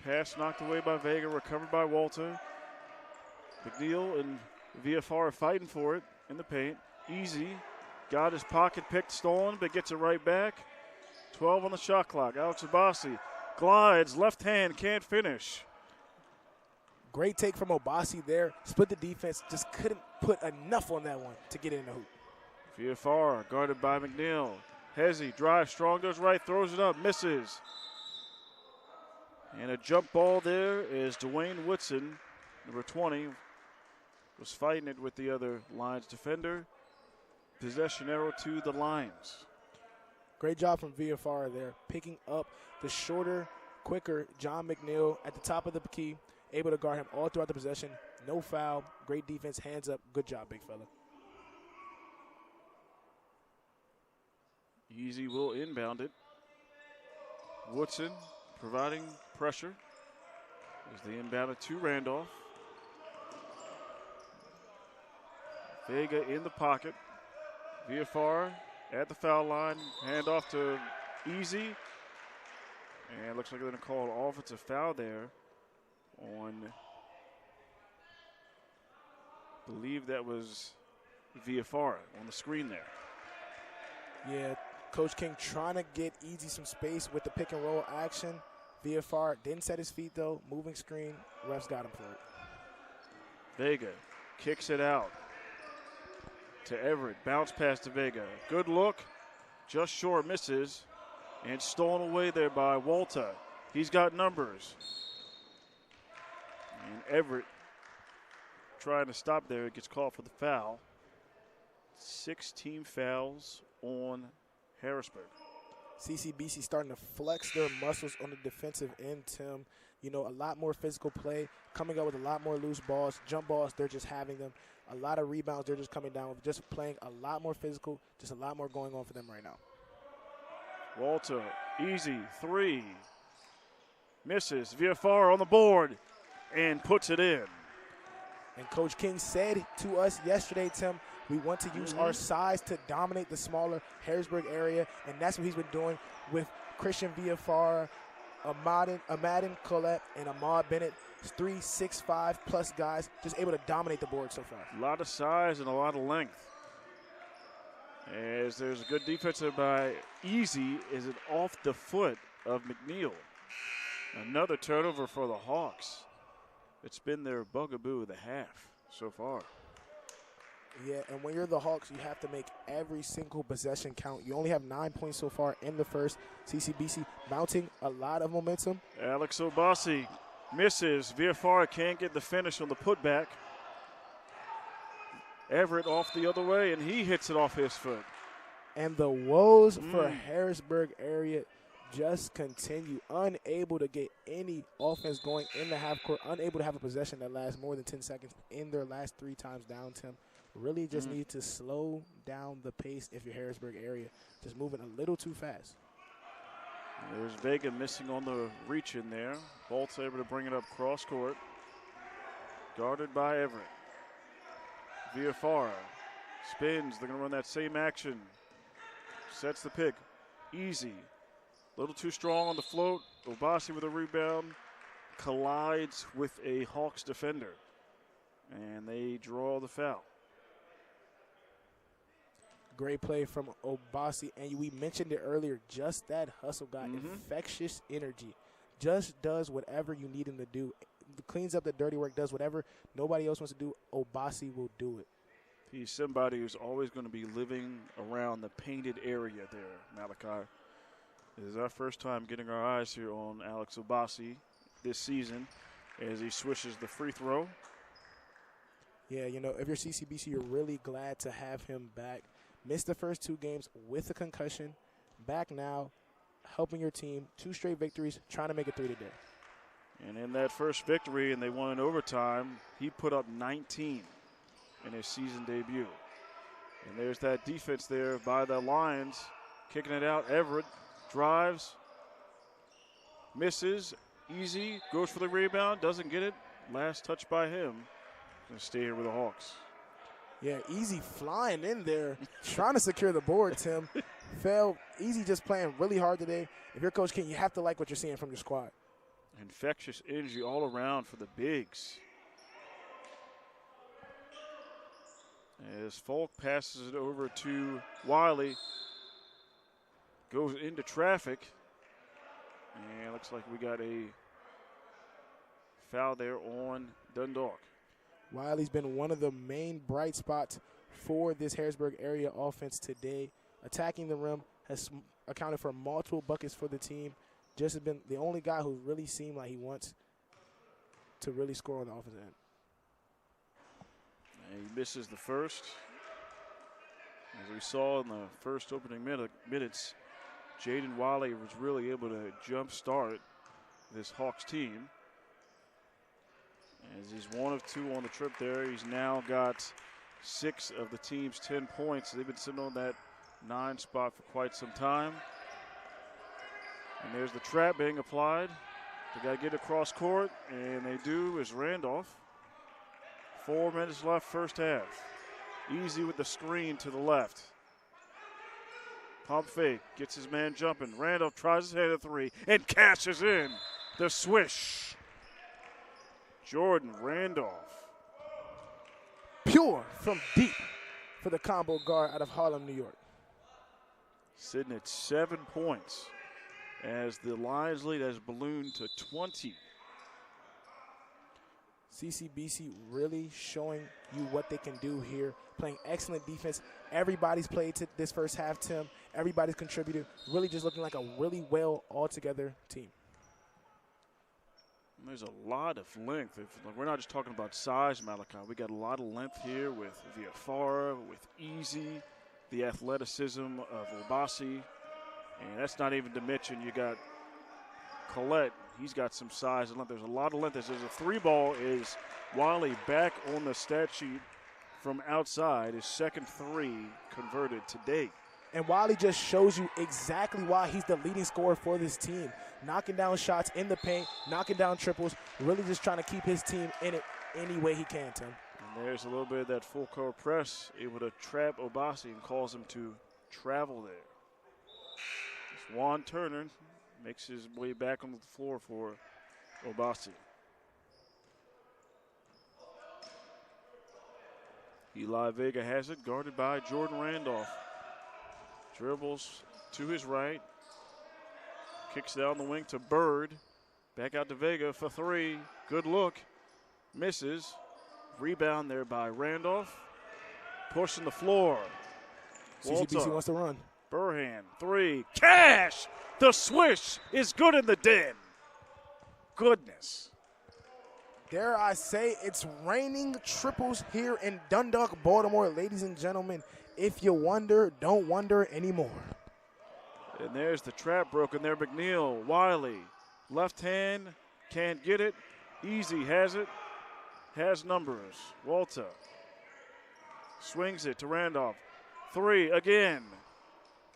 Pass knocked away by Vega, recovered by Walter. McNeil and VFR are fighting for it in the paint. Easy. Got his pocket picked, stolen, but gets it right back. 12 on the shot clock. Alex Obasi glides, left hand, can't finish. Great take from Obasi there. Split the defense, just couldn't put enough on that one to get in the hoop. VFR guarded by McNeil. Hezzy drives strong, goes right, throws it up, misses. And a jump ball there is Dwayne Woodson, number 20, was fighting it with the other Lions defender. Possession arrow to the Lions. Great job from VFR there, picking up the shorter, quicker John McNeil at the top of the key, able to guard him all throughout the possession. No foul, great defense, hands up. Good job, big fella. Easy will inbound it. Woodson providing pressure as they inbound it to Randolph. Vega in the pocket. VFR at the foul line. Hand off to Easy. And looks like they're going to call an offensive foul there on, I believe that was VFR on the screen there. Yeah, Coach King trying to get Easy some space with the pick and roll action. VFR didn't set his feet though. Moving screen, refs got him for it. Vega kicks it out to Everett. Bounce pass to Vega. Good look, just short, misses, and stolen away there by Walter. He's got numbers. And Everett trying to stop there. It gets called for the foul. 16 fouls on Harrisburg. CCBC starting to flex their muscles on the defensive end, Tim. You know, a lot more physical play, coming up with a lot more loose balls, jump balls, they're just having them. A lot of rebounds, they're just coming down with, just playing a lot more physical, just a lot more going on for them right now. Walter, easy, three. Misses, VFR on the board, and puts it in. And Coach King said to us yesterday, Tim, we want to use our size to dominate the smaller Harrisburg area, and that's what he's been doing with Christian VFR, Amadin Collette, and Ahmad Bennett. 3, 6'5" plus guys, just able to dominate the board so far. A lot of size and a lot of length. As there's a good defense by Easy, is it off the foot of McNeil. Another turnover for the Hawks. It's been their bugaboo of the half so far. Yeah, and when you're the Hawks, you have to make every single possession count. You only have 9 points so far in the first. CCBC mounting a lot of momentum. Alex Obasi misses. VFR can't get the finish on the putback. Everett off the other way, and he hits it off his foot. And the woes for Harrisburg area just continue. Unable to get any offense going in the half court. Unable to have a possession that lasts more than 10 seconds in their last 3 times down, Tim. Really just need to slow down the pace if you're Harrisburg area. Just moving a little too fast. There's Vega missing on the reach in there. Bolt's able to bring it up cross court. Guarded by Everett. VFR spins. They're going to run that same action. Sets the pick. Easy. A little too strong on the float. Obasi with a rebound. Collides with a Hawks defender. And they draw the foul. Great play from Obasi, and we mentioned it earlier, just that hustle guy, infectious energy. Just does whatever you need him to do. Cleans up the dirty work, does whatever nobody else wants to do. Obasi will do it. He's somebody who's always going to be living around the painted area there, Malachi. This is our first time getting our eyes here on Alex Obasi this season as he swishes the free throw. Yeah, you know, if you're CCBC, you're really glad to have him back. Missed the first 2 games with a concussion. Back now, helping your team. 2 straight victories, trying to make it 3 today. And in that first victory, and they won in overtime, he put up 19 in his season debut. And there's that defense there by the Lions, kicking it out. Everett drives, misses, easy, goes for the rebound, doesn't get it. Last touch by him. Going to stay here with the Hawks. Yeah, Easy flying in there, trying to secure the board, Tim. Fell. Easy just playing really hard today. If you're Coach King, you have to like what you're seeing from your squad. Infectious energy all around for the bigs. As Falk passes it over to Wiley. Goes into traffic. And looks like we got a foul there on Dundalk. Wiley's been one of the main bright spots for this Harrisburg area offense today. Attacking the rim, has accounted for multiple buckets for the team. Just has been the only guy who really seemed like he wants to really score on the offensive end. And he misses the first. As we saw in the first opening minutes, Jaden Wiley was really able to jump start this Hawks team. As he's 1 of 2 on the trip there, he's now got 6 of the team's 10 points. They've been sitting on that 9 spot for quite some time. And there's the trap being applied. They got to get across court, and they do as Randolph. 4 minutes left, first half. Easy with the screen to the left. Pump fake, gets his man jumping. Randolph tries his head at 3 and cashes in the swish. Jordan Randolph. Pure from deep for the combo guard out of Harlem, New York. Sitting at 7 points as the Lions lead has ballooned to 20. CCBC really showing you what they can do here, playing excellent defense. Everybody's played to this first half, Tim. Everybody's contributed. Really just looking like a really well all-together team. And there's a lot of length. We're not just talking about size, Malachi. We got a lot of length here with Viafara, with Easy, the athleticism of Obasi. And that's not even to mention you got Collette. He's got some size and length. There's a lot of length. There's a 3-ball is Wiley back on the stat sheet from outside. His second 3 converted today. And Wiley just shows you exactly why he's the leading scorer for this team. Knocking down shots in the paint, knocking down triples, really just trying to keep his team in it any way he can, Tim. And there's a little bit of that full court press, able to trap Obasi and cause him to travel there. It's Juan Turner makes his way back on the floor for Obasi. Eli Vega has it, guarded by Jordan Randolph. Dribbles to his right. Kicks down the wing to Bird. Back out to Vega for 3. Good look. Misses. Rebound there by Randolph. Pushing the floor. CCBC wants to run. Burhan, 3. Cash! The swish is good in the den. Goodness. Dare I say it's raining triples here in Dundalk, Baltimore, ladies and gentlemen. If you wonder, don't wonder anymore. And there's the trap broken there. McNeil, Wiley, left hand, can't get it. Easy has it, has numbers. Walter swings it to Randolph. 3 again,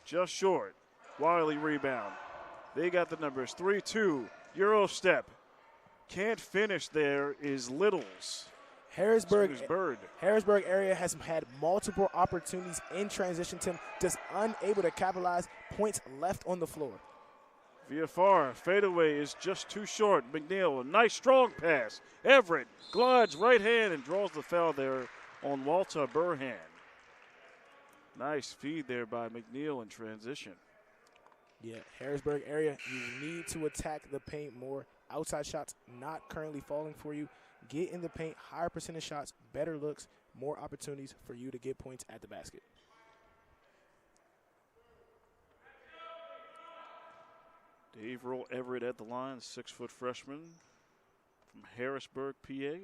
just short. Wiley rebound. They got the numbers. 3-2, Euro step. Can't finish there is Littles. Harrisburg area has had multiple opportunities in transition, Tim, just unable to capitalize. Points left on the floor. Viafara, fadeaway is just too short. McNeil, a nice strong pass. Everett glides right hand and draws the foul there on Walter Burhan. Nice feed there by McNeil in transition. Yeah, Harrisburg area, you need to attack the paint more. Outside shots not currently falling for you. Get in the paint, higher percentage shots, better looks, more opportunities for you to get points at the basket. Dave Roll Everett at the line, 6-foot freshman from Harrisburg, PA.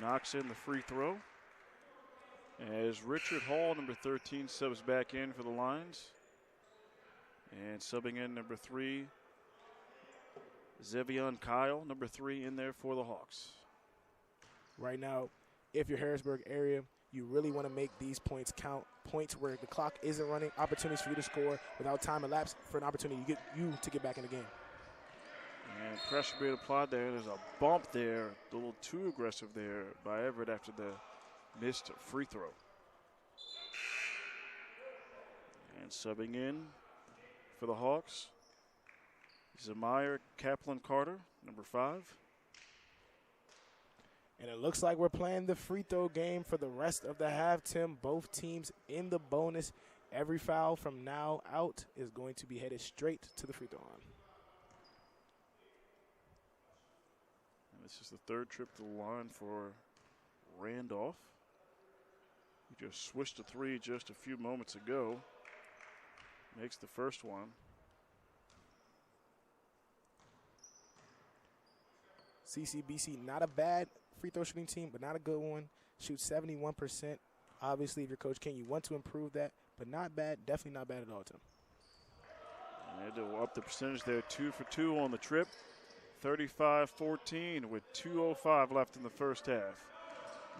knocks in the free throw. As Richard Hall, number 13, subs back in for the Lions. And subbing in number 3, Zevion Kyle, number 3, in there for the Hawks. Right now, if you're Harrisburg area, you really want to make these points count. Points where the clock isn't running, opportunities for you to score without time elapsed for an opportunity to get back in the game. And pressure being applied there. There's a bump there, a little too aggressive there by Everett after the missed free throw. And subbing in for the Hawks, Zamir Kaplan-Carter, number 5. And it looks like we're playing the free throw game for the rest of the half, Tim. Both teams in the bonus. Every foul from now out is going to be headed straight to the free throw line. And this is the 3rd trip to the line for Randolph. He just swished a 3 just a few moments ago. Makes the first one. CCBC, not a bad free throw shooting team, but not a good one. Shoots 71%. Obviously, if you're Coach King, you want to improve that, but not bad. Definitely not bad at all, Tim. They had to up the percentage there, 2 for 2 on the trip. 35-14 with 2:05 left in the first half.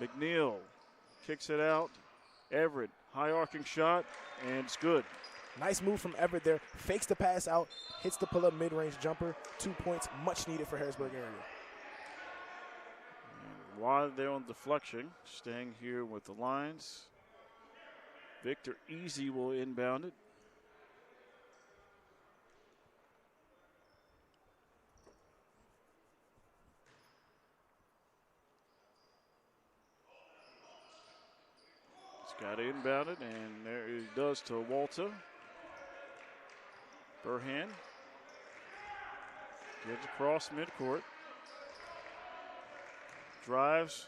McNeil kicks it out. Everett, high arcing shot, and it's good. Nice move from Everett there. Fakes the pass out, hits the pull-up mid-range jumper. 2 points, much needed for Harrisburg area. And while they're on deflection, staying here with the Lions, Victor Easy will inbound it. He's got to inbound it, and there he does to Walter. Burhan gets across midcourt. Drives,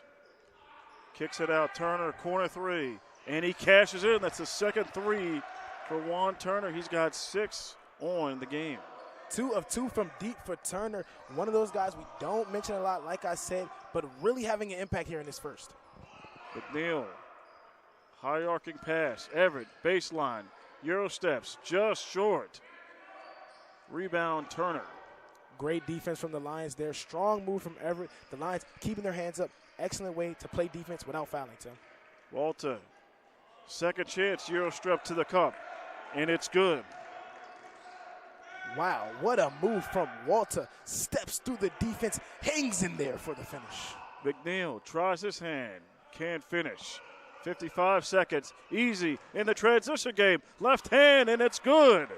kicks it out. Turner, corner 3, and he cashes in. That's the second 3 for Juan Turner. He's got 6 on the game. 2 of 2 from deep for Turner. One of those guys we don't mention a lot, like I said, but really having an impact here in this first. McNeil, high arcing pass. Everett, baseline. Euro steps, just short. Rebound, Turner. Great defense from the Lions there. Strong move from Everett. The Lions keeping their hands up. Excellent way to play defense without fouling, Tim. Walter, second chance, Euro step to the cup, and it's good. Wow, what a move from Walter. Steps through the defense, hangs in there for the finish. McNeil tries his hand, can't finish. 55 seconds, Easy in the transition game. Left hand, and it's good.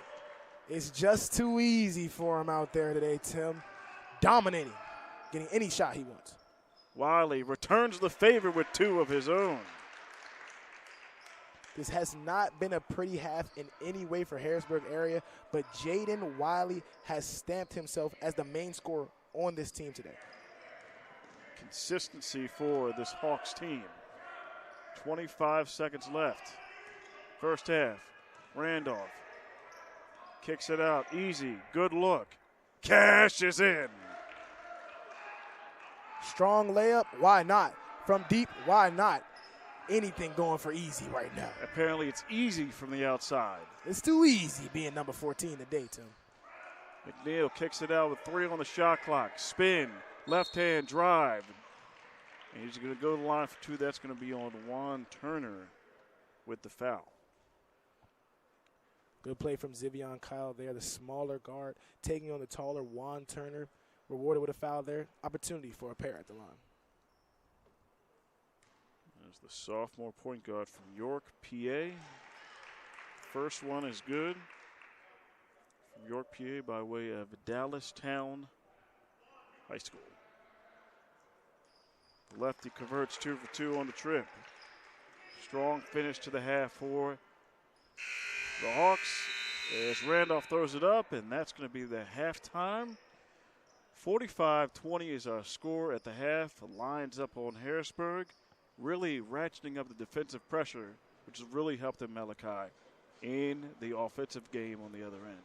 It's just too easy for him out there today, Tim. Dominating, getting any shot he wants. Wiley returns the favor with 2 of his own. This has not been a pretty half in any way for Harrisburg area, but Jaden Wiley has stamped himself as the main scorer on this team today. Consistency for this Hawks team. 25 seconds left. First half, Randolph kicks it out, Easy, good look. Cash is in. Strong layup, why not? From deep, why not? Anything going for Easy right now. Apparently it's Easy from the outside. It's too easy being number 14 today, Tim. McNeil kicks it out with 3 on the shot clock. Spin, left hand drive. And he's going to go to the line for 2. That's going to be on Juan Turner with the foul. Good play from Zevion Kyle there, the smaller guard, taking on the taller Juan Turner. Rewarded with a foul there. Opportunity for a pair at the line. There's the sophomore point guard from York, PA. First one is good. From York, PA, by way of Dallastown High School. The lefty converts 2 for 2 on the trip. Strong finish to the half for the Hawks as Randolph throws it up, and that's going to be the halftime. 45-20 is our score at the half. Lines up on Harrisburg, really ratcheting up the defensive pressure, which has really helped them, Malachi, in the offensive game on the other end.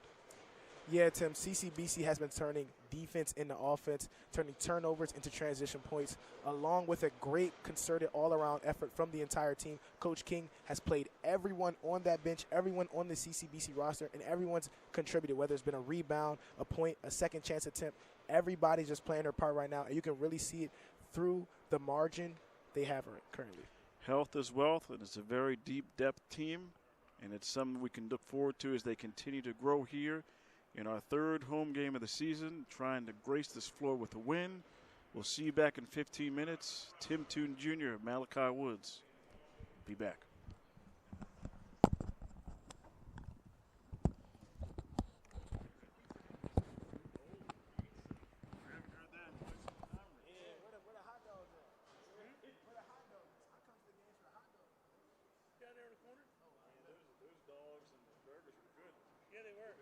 Yeah, Tim, CCBC has been turning defense into offense, turning turnovers into transition points, along with a great concerted all-around effort from the entire team. Coach King has played everyone on that bench, everyone on the CCBC roster, and everyone's contributed, whether it's been a rebound, a point, a second chance attempt. Everybody's just playing their part right now, and you can really see it through the margin they have currently. Health is wealth, and it's a very deep depth team, and it's something we can look forward to as they continue to grow here in our third home game of the season, trying to grace this floor with a win. We'll see you back in 15 minutes. Tim Toon Jr., Malachi Woods. Be back. Down there in the corner? Those dogs and the burgers are good. Yeah, they were.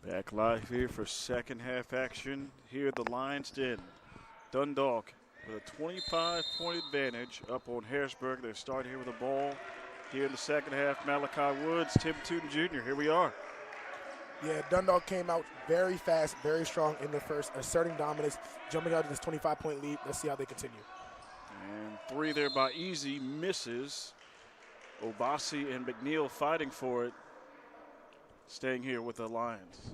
Back live here for second half action. Here at the Lions Den. Dundalk with a 25-point advantage up on Harrisburg. They start here with the ball. Here in the second half, Malachi Woods, Tim Tootin Jr. Here we are. Yeah, Dundalk came out very fast, very strong in the first, asserting dominance, jumping out to this 25-point lead. Let's see how they continue. And 3 there by Easy, misses. Obasi and McNeil fighting for it. Staying here with the Lions.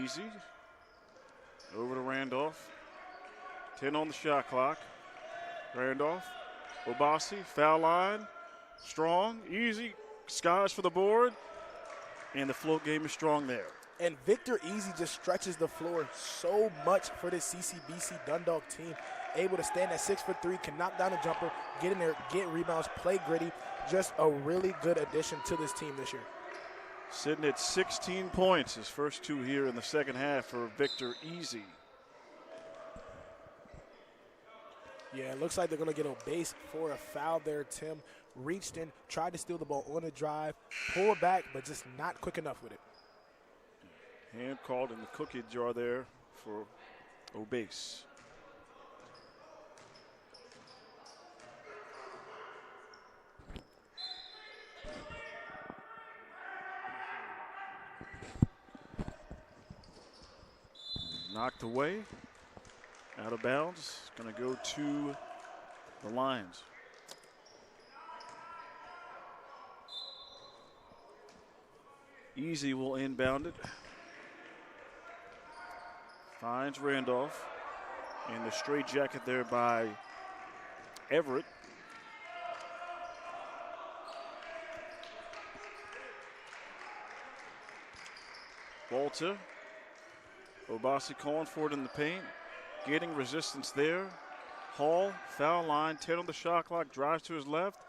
Easy. Over to Randolph. 10 on the shot clock. Randolph. Obasi. Foul line. Strong. Easy. Skies for the board. And the float game is strong there. And Victor Easy just stretches the floor so much for this CCBC Dundalk team. Able to stand at 6'3", can knock down a jumper, get in there, get rebounds, play gritty. Just a really good addition to this team this year. Sitting at 16 points, his first 2 here in the second half for Victor Easy. Yeah, it looks like they're going to get a base for a foul there. Tim reached in, tried to steal the ball on the drive, pulled back, but just not quick enough with it. Hand called in the cookie jar there for Obase. Knocked away, out of bounds. Going to go to the Lions. Easy will inbound it. Finds Randolph in the straight jacket there by Everett. Walter. Obasi calling for it in the paint. Getting resistance there. Hall, foul line, 10 on the shot clock, drives to his left.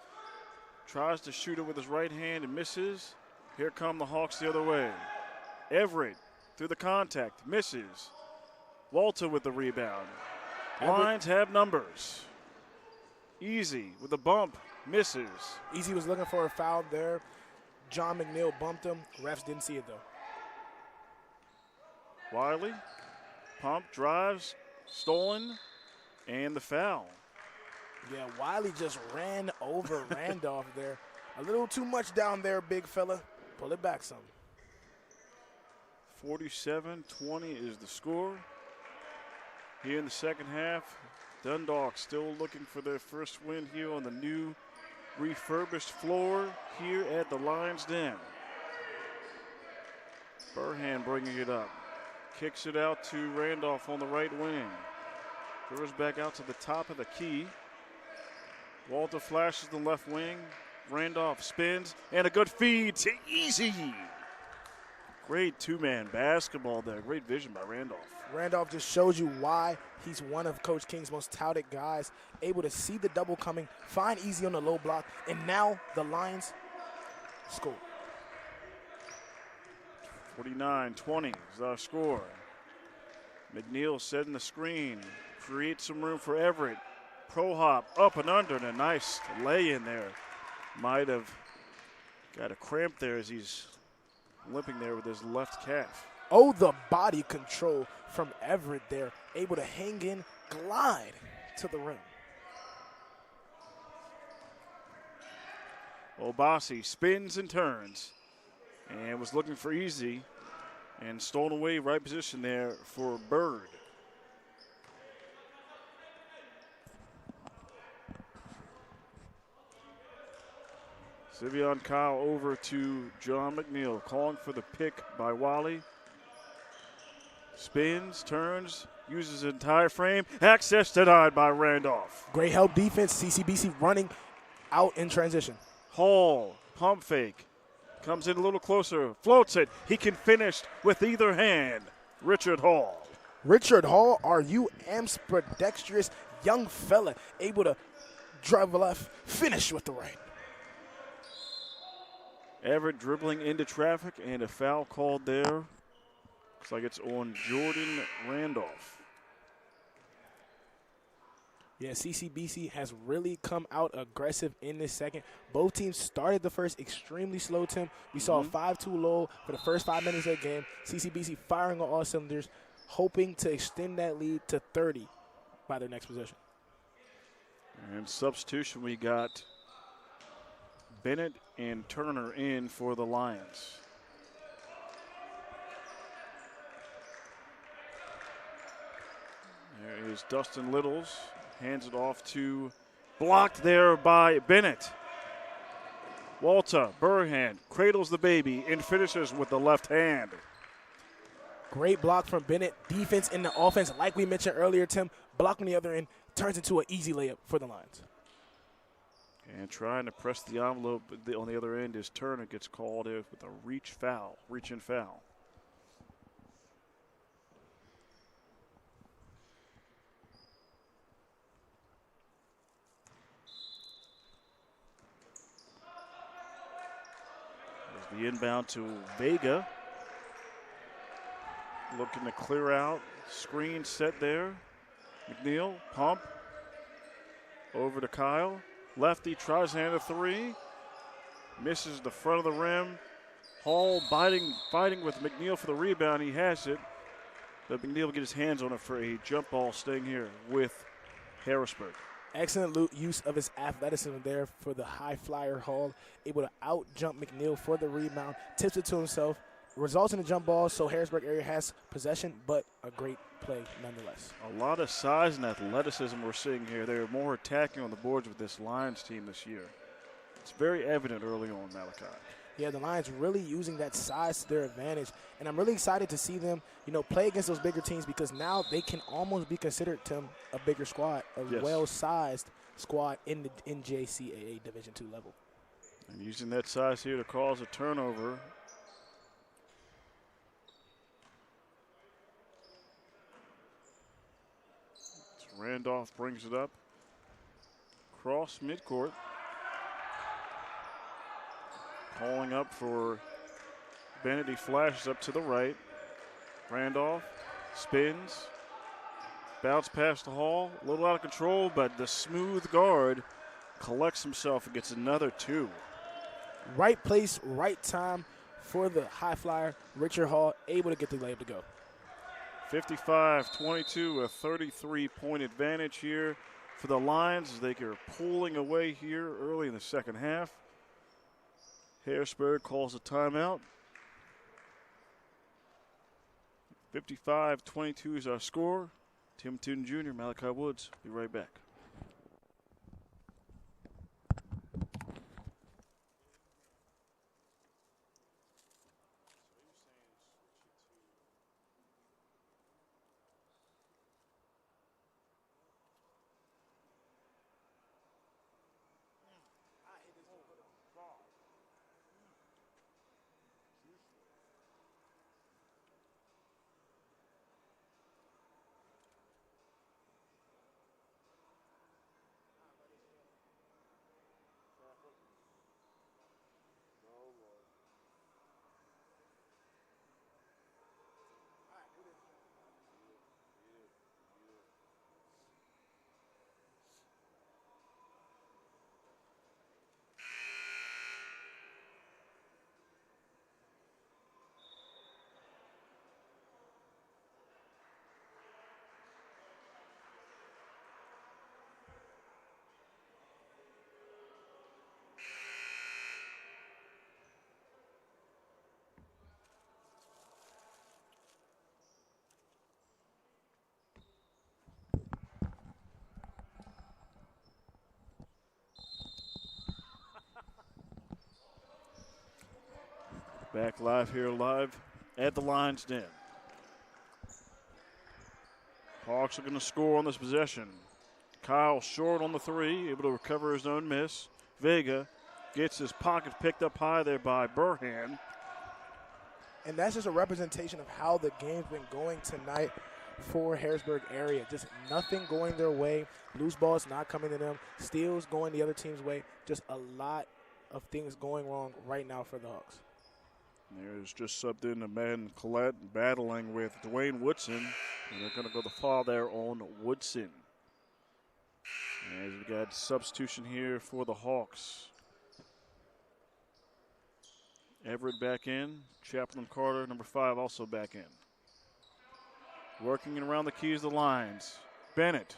Tries to shoot it with his right hand and misses. Here come the Hawks the other way. Everett through the contact, misses. Walter with the rebound. Lions have numbers. Easy with the bump, misses. Easy was looking for a foul there. John McNeil bumped him. Refs didn't see it, though. Wiley, pump, drives, stolen, and the foul. Yeah, Wiley just ran over Randolph there. A little too much down there, big fella. Pull it back some. 47-20 is the score. Here in the second half, Dundalk still looking for their first win here on the new refurbished floor here at the Lions Den. Burhan bringing it up. Kicks it out to Randolph on the right wing. Throws back out to the top of the key. Walter flashes the left wing. Randolph spins, and a good feed to Easy. Great two-man basketball there. Great vision by Randolph. Randolph just shows you why he's one of Coach King's most touted guys, able to see the double coming, find Easy on the low block, and now the Lions score. 49-20 is our score. McNeil setting the screen, creates some room for Everett. Pro hop up and under, and a nice lay in there. Might have got a cramp there as he's limping there with his left calf. Oh, the body control from Everett there, able to hang in, glide to the rim. Obasi spins and turns and was looking for Easy and stolen away, right position there for Bird. Sivion Kyle over to John McNeil, calling for the pick by Wally. Spins, turns, uses his entire frame. Access denied by Randolph. Great help defense. CCBC running out in transition. Hall, pump fake. Comes in a little closer, floats it. He can finish with either hand. Richard Hall. Richard Hall, our ambidextrous young fella, able to drive left, finish with the right. Everett dribbling into traffic, and a foul called there. Looks like it's on Jordan Randolph. Yeah, CCBC has really come out aggressive in this second. Both teams started the first extremely slow, Tim. We saw a 5-2 lull for the first 5 minutes of the game. CCBC firing on all cylinders, hoping to extend that lead to 30 by their next possession. And substitution, we got Bennett and Turner in for the Lions. There is Dustin Littles. Hands it off to, blocked there by Bennett. Walter Burhan cradles the baby and finishes with the left hand. Great block from Bennett. Defense in the offense, like we mentioned earlier, Tim, blocking the other end, turns into an easy layup for the Lions. And trying to press the envelope on the other end is Turner gets called with a reach-in foul. There's the inbound to Vega. Looking to clear out. Screen set there. McNeil, pump. Over to Kyle. Lefty tries to hand a three. Misses the front of the rim. Hall fighting with McNeil for the rebound. He has it. But McNeil will get his hands on it for a jump ball staying here with Harrisburg. Excellent use of his athleticism there for the high flyer Hall. Able to out-jump McNeil for the rebound. Tips it to himself. Results in a jump ball, so Harrisburg area has possession, but a great play nonetheless. A lot of size and athleticism we're seeing here. They're more attacking on the boards with this Lions team this year. It's very evident early on, Malachi. Yeah, the Lions really using that size to their advantage, and I'm really excited to see them, play against those bigger teams because now they can almost be considered, Tim, a bigger squad, a well-sized squad in the NJCAA Division II level. And using that size here to cause a turnover. Randolph brings it up. Cross midcourt. Calling up for Bennett. He flashes up to the right. Randolph spins. Bounce past the Hall. A little out of control, but the smooth guard collects himself and gets another two. Right place, right time for the high flyer. Richard Hall able to get the layup to go. 55-22, a 33-point advantage here for the Lions as they are pulling away here early in the second half. Harrisburg calls a timeout. 55-22 is our score. Tim Tootin Jr., Malachi Woods, be right back. Back live at the Lions Den. Hawks are going to score on this possession. Kyle short on the three, able to recover his own miss. Vega gets his pocket picked up high there by Burhan. And that's just a representation of how the game's been going tonight for Harrisburg area. Just nothing going their way. Loose balls not coming to them. Steals going the other team's way. Just a lot of things going wrong right now for the Hawks. There's just subbed in Madden Collette battling with Dwayne Woodson. And they're going to go the foul there on Woodson. As we got substitution here for the Hawks. Everett back in. Chaplin Carter, number 5, also back in. Working around the keys of the lines. Bennett.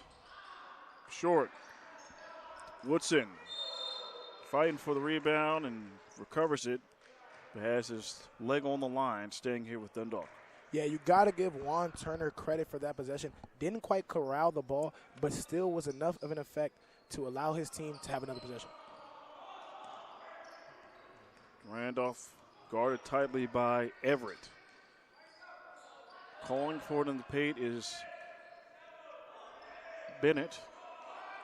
Short. Woodson. Fighting for the rebound and recovers it. But has his leg on the line, staying here with Dundalk. Yeah, you got to give Juan Turner credit for that possession. Didn't quite corral the ball, but still was enough of an effect to allow his team to have another possession. Randolph guarded tightly by Everett. Calling for it in the paint is Bennett.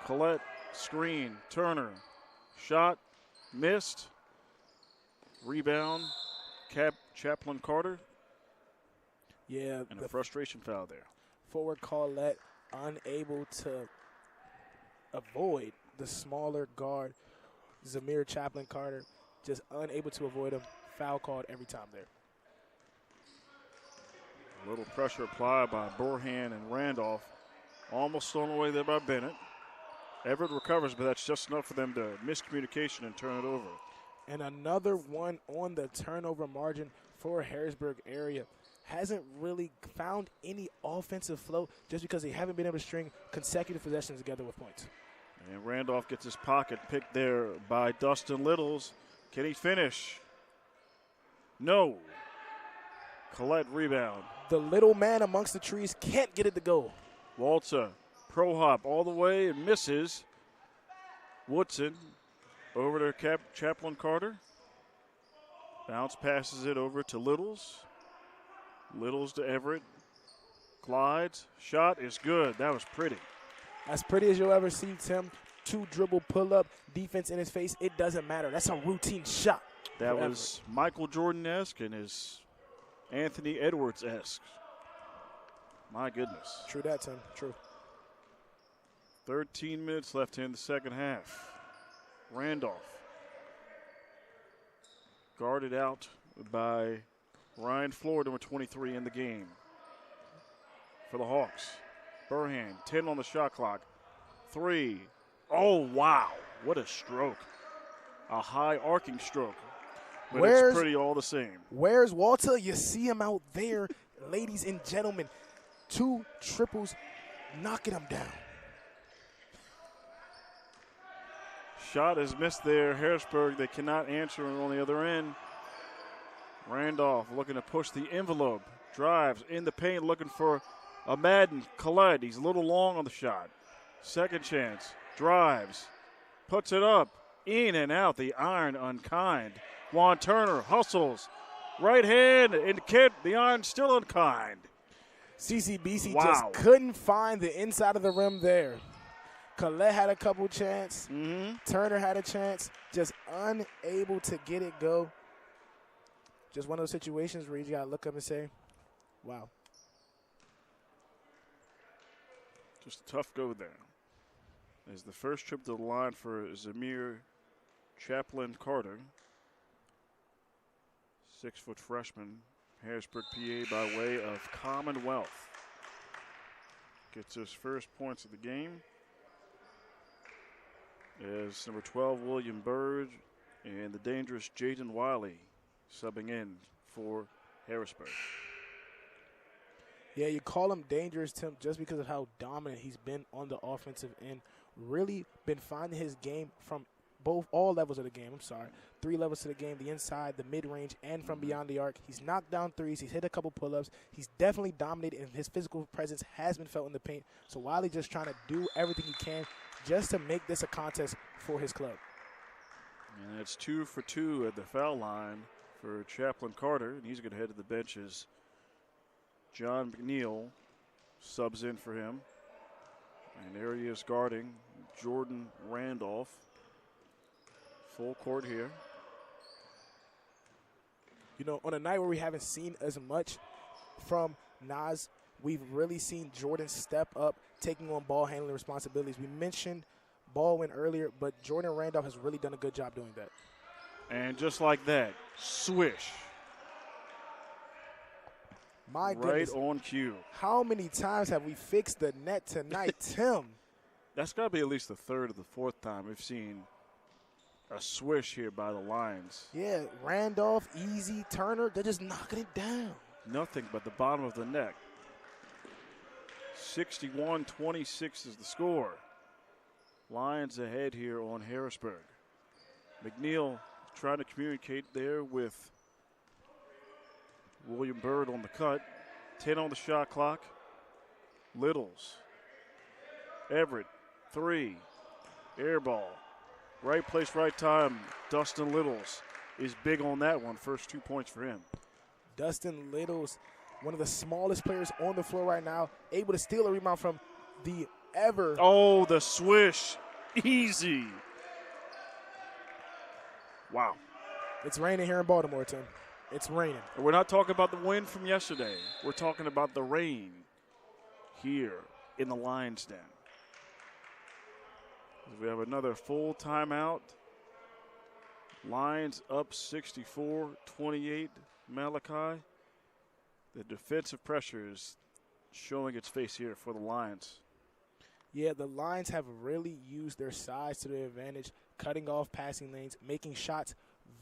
Collette, screen, Turner. Shot, missed. Rebound, Chaplin Carter. Yeah, And a frustration foul there. Forward Collette unable to avoid the smaller guard, Zamir Chaplin Carter, just unable to avoid him. Foul called every time there. A little pressure applied by Burhan and Randolph. Almost thrown away there by Bennett. Everett recovers, but that's just enough for them to miscommunication and turn it over. And another one on the turnover margin for Harrisburg area. Hasn't really found any offensive flow just because they haven't been able to string consecutive possessions together with points. And Randolph gets his pocket picked there by Dustin Littles. Can he finish? No. Collette rebound. The little man amongst the trees can't get it to go. Walter, pro hop all the way and misses. Woodson over to Chaplin Carter. Bounce passes it over to Littles. Littles to Everett. Glides. Shot is good. That was pretty. As pretty as you'll ever see, Tim. 2 dribble pull-up, defense in his face. It doesn't matter. That's a routine shot. That was Michael Jordan-esque and his Anthony Edwards-esque. My goodness. True that, Tim. True. 13 minutes left in the second half. Randolph. Guarded out by Ryan Floyd, number 23 in the game. For the Hawks. Burhan, 10 on the shot clock. 3. Oh, wow. What a stroke. A high arcing stroke. But it's pretty all the same. Where's Walter? You see him out there, ladies and gentlemen. 2 triples, knocking him down. Shot is missed there. Harrisburg, they cannot answer on the other end. Randolph looking to push the envelope. Drives in the paint, looking for a Madden. Collette, he's a little long on the shot. Second chance. Drives. Puts it up. In and out. The iron unkind. Juan Turner hustles. Right hand. And the iron still unkind. CCBC just couldn't find the inside of the rim there. Collette had a couple chances. Turner had a chance. Just unable to get it go. Just one of those situations where you got to look up and say, wow. Just a tough go there. As the first trip to the line for Zamir Chaplin Carter. 6-foot freshman, Harrisburg, PA, by way of Commonwealth. Gets his first points of the game. As number 12, William Bird, and the dangerous Jaden Wiley subbing in for Harrisburg. Yeah, you call him dangerous, Tim, just because of how dominant he's been on the offensive end. Really been finding his game from all levels of the game. 3 levels to the game, the inside, the mid-range, and from beyond the arc. He's knocked down threes. He's hit a couple pull-ups. He's definitely dominated, and his physical presence has been felt in the paint. So Wiley just trying to do everything he can just to make this a contest for his club. And it's 2 for 2 at the foul line for Chaplin Carter, and he's going to head to the benches. John McNeil subs in for him. And there he is guarding Jordan Randolph. Full court here. You know, on a night where we haven't seen as much from Nas, we've really seen Jordan step up, taking on ball handling responsibilities. We mentioned Baldwin earlier, but Jordan Randolph has really done a good job doing that. And just like that, swish. My right goodness. on cue. How many times have we fixed the net tonight, Tim? That's got to be at least the third or the fourth time we've seen a swish here by the Lions. Yeah, Randolph, Easy, Turner, they're just knocking it down. Nothing but the bottom of the net. 61-26 is the score. Lions ahead here on Harrisburg. McNeil trying to communicate there with William Bird on the cut. 10 on the shot clock. Littles. Everett, 3. Air ball. Right place, right time. Dustin Littles is big on that one. First 2 points for him. Dustin Littles, one of the smallest players on the floor right now, able to steal a rebound from the ever. Oh, the swish. Easy. Wow. It's raining here in Baltimore, Tim. It's raining. And we're not talking about the wind from yesterday. We're talking about the rain here in the Lions' Den. We have another full timeout. Lions up 64-28. Malachi. The defensive pressure is showing its face here for the Lions. Yeah, the Lions have really used their size to their advantage, cutting off passing lanes, making shots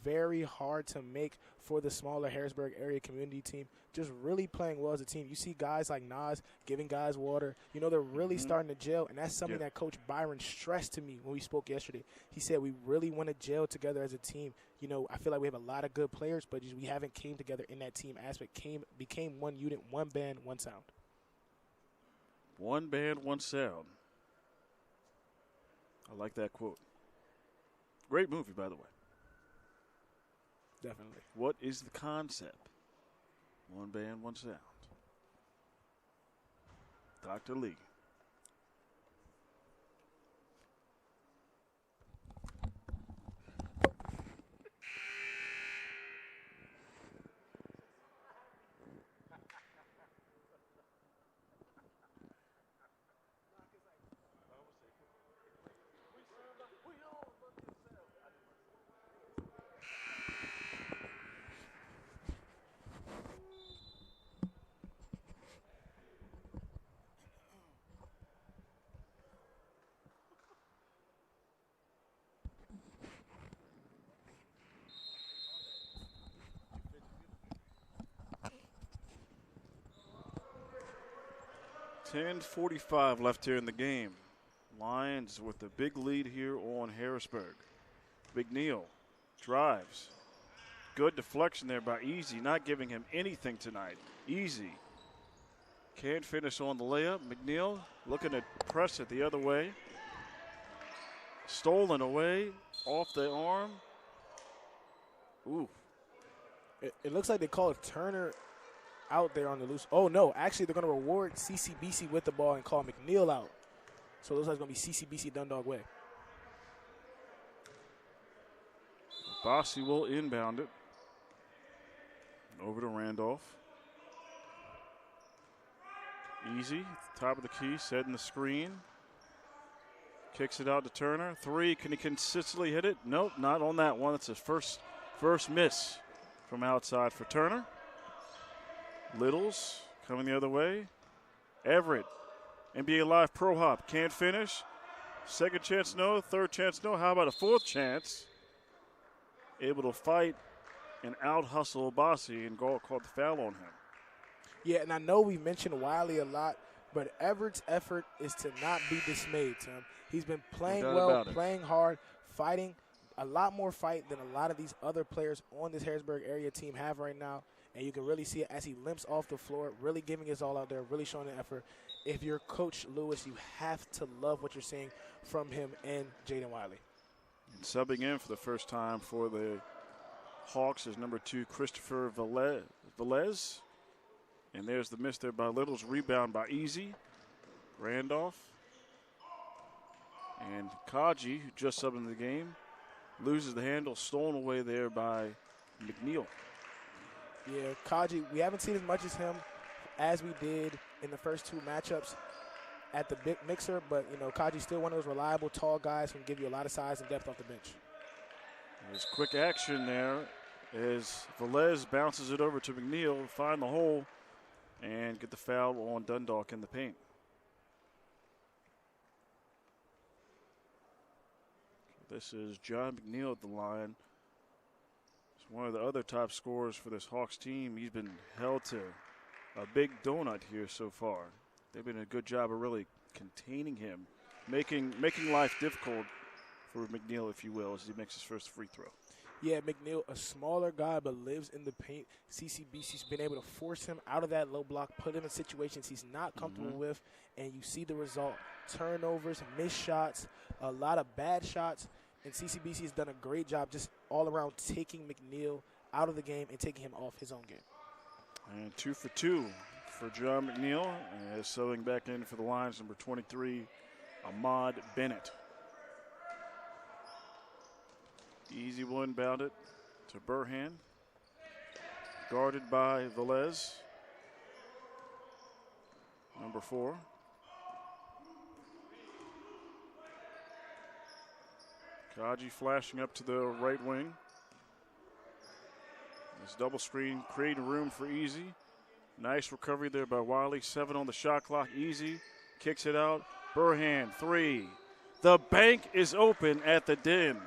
very hard to make for the smaller Harrisburg area community team, just really playing well as a team. You see guys like Nas giving guys water. You know, they're really starting to gel, and that's something that Coach Byron stressed to me when we spoke yesterday. He said we really want to gel together as a team. You know, I feel like we have a lot of good players, but just we haven't came together in that team aspect, became one unit, one band, one sound. One band, one sound. I like that quote. Great movie, by the way. Definitely. What is the concept? One band, one sound. Dr. Lee. .45 left here in the game. Lions with the big lead here on Harrisburg. McNeil drives. Good deflection there by Easy, not giving him anything tonight. Easy can't finish on the layup. McNeil looking to press it the other way. Stolen away off the arm. Ooh. It looks like they called Turner out there on the loose. Oh, no. Actually, they're going to reward CCBC with the ball and call McNeil out. So it looks like it's going to be CCBC Dundalk way. Bossie will inbound it. Over to Randolph. Easy. Top of the key. Setting the screen. Kicks it out to Turner. 3. Can he consistently hit it? Nope, not on that one. That's his first miss from outside for Turner. Littles coming the other way. Everett, NBA Live Pro Hop, can't finish. Second chance, no. Third chance, no. How about a fourth chance? Able to fight and out-hustle Bossie, and called the foul on him. Yeah, and I know we mentioned Wiley a lot, but Everett's effort is to not be dismayed, Tim. He's been playing well, playing hard, fighting, a lot more fight than a lot of these other players on this Harrisburg area team have right now. And you can really see it as he limps off the floor, really giving his all out there, really showing the effort. If you're Coach Lewis, you have to love what you're seeing from him and Jaden Wiley. And subbing in for the first time for the Hawks is number 2, Christopher Velez. And there's the miss there by Littles. Rebound by Easy. Randolph. And Kaji, who just subbed in the game, loses the handle, stolen away there by McNeil. Yeah, Kaji, we haven't seen as much as him as we did in the first 2 matchups at the big mixer, but, you know, Kaji's still one of those reliable, tall guys who can give you a lot of size and depth off the bench. There's quick action there as Velez bounces it over to McNeil, find the hole, and get the foul on Dundalk in the paint. This is John McNeil at the line. He's one of the other top scorers for this Hawks team. He's been held to a big donut here so far. They've been a good job of really containing him, making life difficult for McNeil, if you will, as he makes his first free throw. Yeah, McNeil, a smaller guy but lives in the paint. CCBC's been able to force him out of that low block, put him in situations he's not comfortable with, and you see the result. Turnovers, missed shots, a lot of bad shots, and CCBC has done a great job just all around taking McNeil out of the game and taking him off his own game. And 2 for 2 for John McNeil, as subbing back in for the Lions, number 23, Ahmad Bennett. Easy will inbound it to Burhan. Guarded by Velez, number 4. Kaji flashing up to the right wing. This double screen creating room for Easy. Nice recovery there by Wiley. 7 on the shot clock. Easy kicks it out. Burhan, 3. The bank is open at the Den.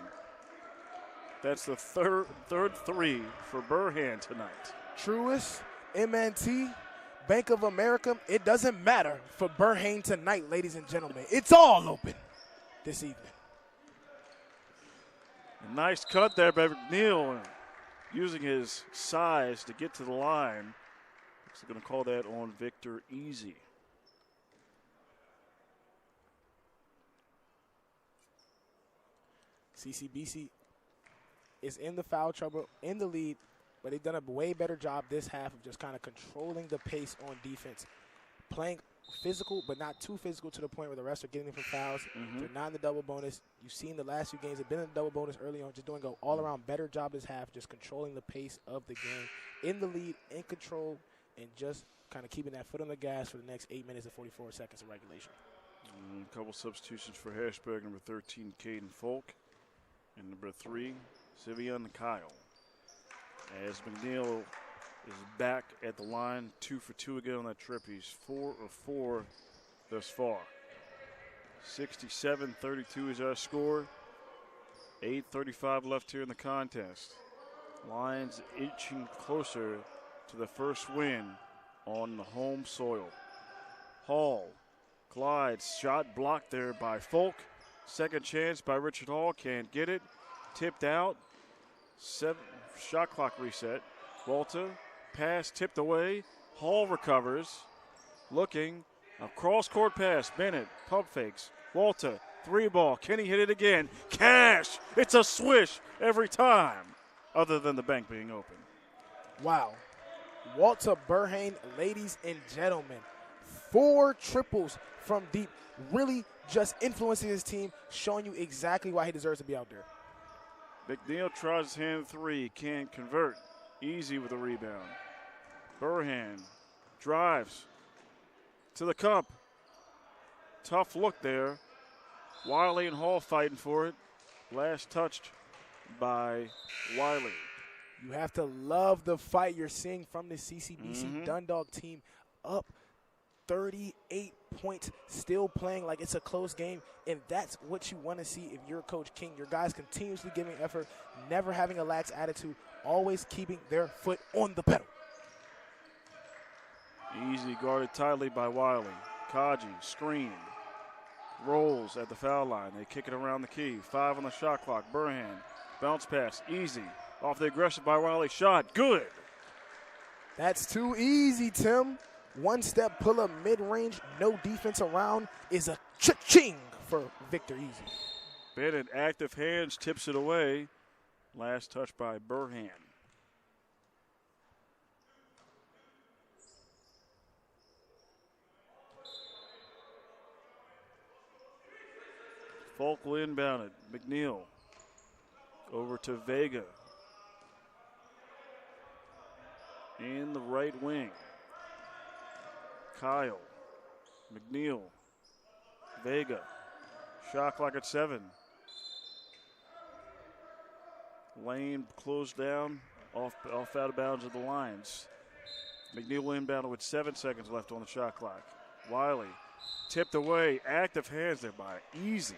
That's the third 3 for Burhan tonight. Truist, MNT, Bank of America, it doesn't matter for Burhan tonight, ladies and gentlemen. It's all open this evening. A nice cut there by McNeil, using his size to get to the line. He's going to call that on Victor Easy. CCBC is in the foul trouble, in the lead, but they've done a way better job this half of just kind of controlling the pace on defense. Playing physical, but not too physical to the point where the refs are getting them for fouls. They're not in the double bonus. You've seen the last few games, they've been in the double bonus early on, just doing an all-around better job this half, just controlling the pace of the game. In the lead, in control, and just kind of keeping that foot on the gas for the next 8 minutes and 44 seconds of regulation. A couple substitutions for Hashberg, number 13, Caden Folk, and number 3, Sivian Kyle. As McNeil is back at the line, 2 for 2 again on that trip. He's 4 of 4 thus far. 67-32 is our score. 8:35 left here in the contest. Lions inching closer to the first win on the home soil. Hall glides, shot blocked there by Folk. Second chance by Richard Hall, can't get it. Tipped out. 7 shot clock reset. Walter, pass tipped away. Hall recovers. Looking, a cross-court pass. Bennett, pump fakes. Walter, 3 ball. Can he hit it again? Cash! It's a swish every time, other than the bank being open. Wow. Walter Burhan, ladies and gentlemen, 4 triples from deep, really just influencing his team, showing you exactly why he deserves to be out there. McNeil tries his hand 3, can't convert. Easy with a rebound. Burhan drives to the cup. Tough look there. Wiley and Hall fighting for it. Last touched by Wiley. You have to love the fight you're seeing from the CCBC Dundalk team, up 38 points, still playing like it's a close game, and that's what you want to see if you're Coach King. Your guys continuously giving effort, never having a lax attitude, always keeping their foot on the pedal. Easy guarded tightly by Wiley. Kaji, screen, rolls at the foul line. They kick it around the key. 5 on the shot clock. Burhan, bounce pass, easy. Off the aggression by Wiley, shot, good. That's too easy, Tim. One-step pull-up mid-range, no defense around is a cha-ching for Victor Easy. Bennett, active hands, tips it away. Last touch by Burhan. Folk will inbound it. McNeil over to Vega. In the right wing. Kyle, McNeil, Vega. Shot clock at 7. Lane closed down, off out of bounds of the Lions. McNeil inbound with 7 seconds left on the shot clock. Wiley tipped away, active hands there by Easy.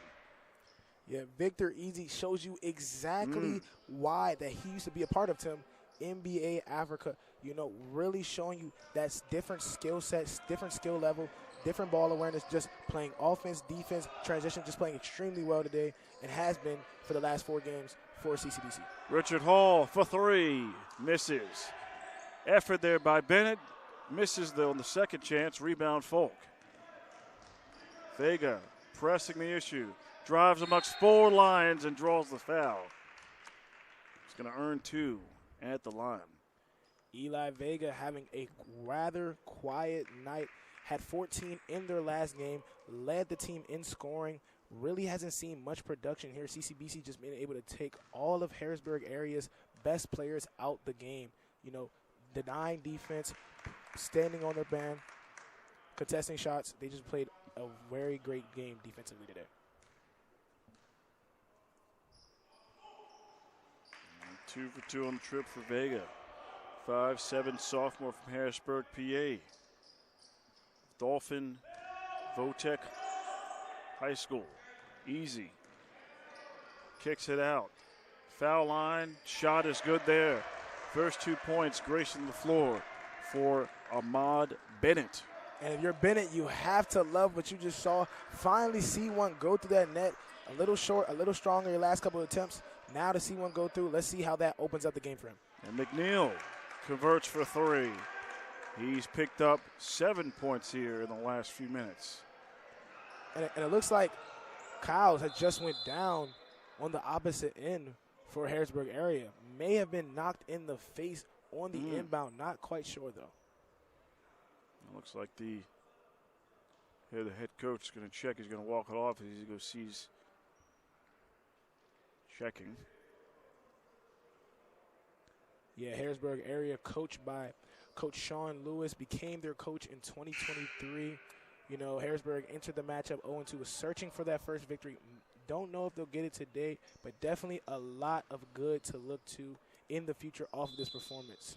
Yeah, Victor Easy shows you exactly why that he used to be a part of Tim NBA Africa. You know, really showing you that's different skill sets, different skill level, different ball awareness, just playing offense, defense, transition, just playing extremely well today and has been for the last 4 games for CCBC. Richard Hall for 3. Misses. Effort there by Bennett. Misses though on the second chance. Rebound Folk. Vega pressing the issue. Drives amongst 4 Lions and draws the foul. He's going to earn 2 at the line. Eli Vega having a rather quiet night. Had 14 in their last game. Led the team in scoring. Really hasn't seen much production here. CCBC just been able to take all of Harrisburg area's best players out the game. You know, denying defense, standing on their band, contesting shots. They just played a very great game defensively today. 2 for 2 on the trip for Vega. 5'7" sophomore from Harrisburg, PA. Dolphin Votek High School. Easy. Kicks it out. Foul line. Shot is good there. First 2 points gracing the floor for Ahmad Bennett. And if you're Bennett, you have to love what you just saw. Finally see one go through that net. A little short, a little stronger your last couple of attempts. Now to see one go through, let's see how that opens up the game for him. And McNeil converts for 3. He's picked up 7 points here in the last few minutes. And it looks like Kyles had just went down on the opposite end for Harrisburg area. May have been knocked in the face on the inbound. Not quite sure, though. It looks like the head coach is going to check. He's going to walk it off as he goes sees checking. Yeah, Harrisburg area coached by Coach Sean Lewis, became their coach in 2023. You know, Harrisburg entered the matchup 0-2, was searching for that first victory. Don't know if they'll get it today, but definitely a lot of good to look to in the future off of this performance.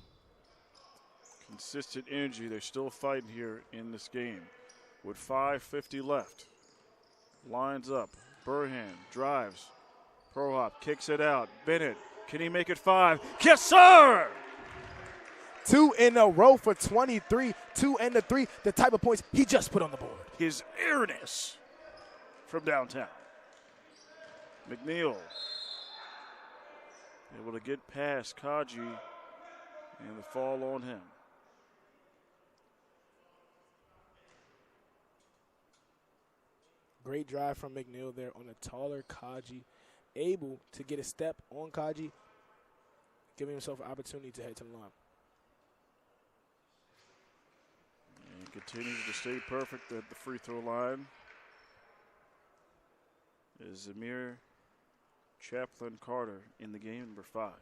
Consistent energy. They're still fighting here in this game with 5:50 left. Lines up. Burhan drives. Pro hop kicks it out. Bennett, can he make it 5? Yes, sir! 2 in a row for 23, 2 and the 3, the type of points he just put on the board. His airness from downtown. McNeil able to get past Kaji and the fall on him. Great drive from McNeil there on a taller Kaji, able to get a step on Kaji, giving himself an opportunity to head to the line. And continues to stay perfect at the free throw line is Zamir Chaplin Carter in the game, number 5.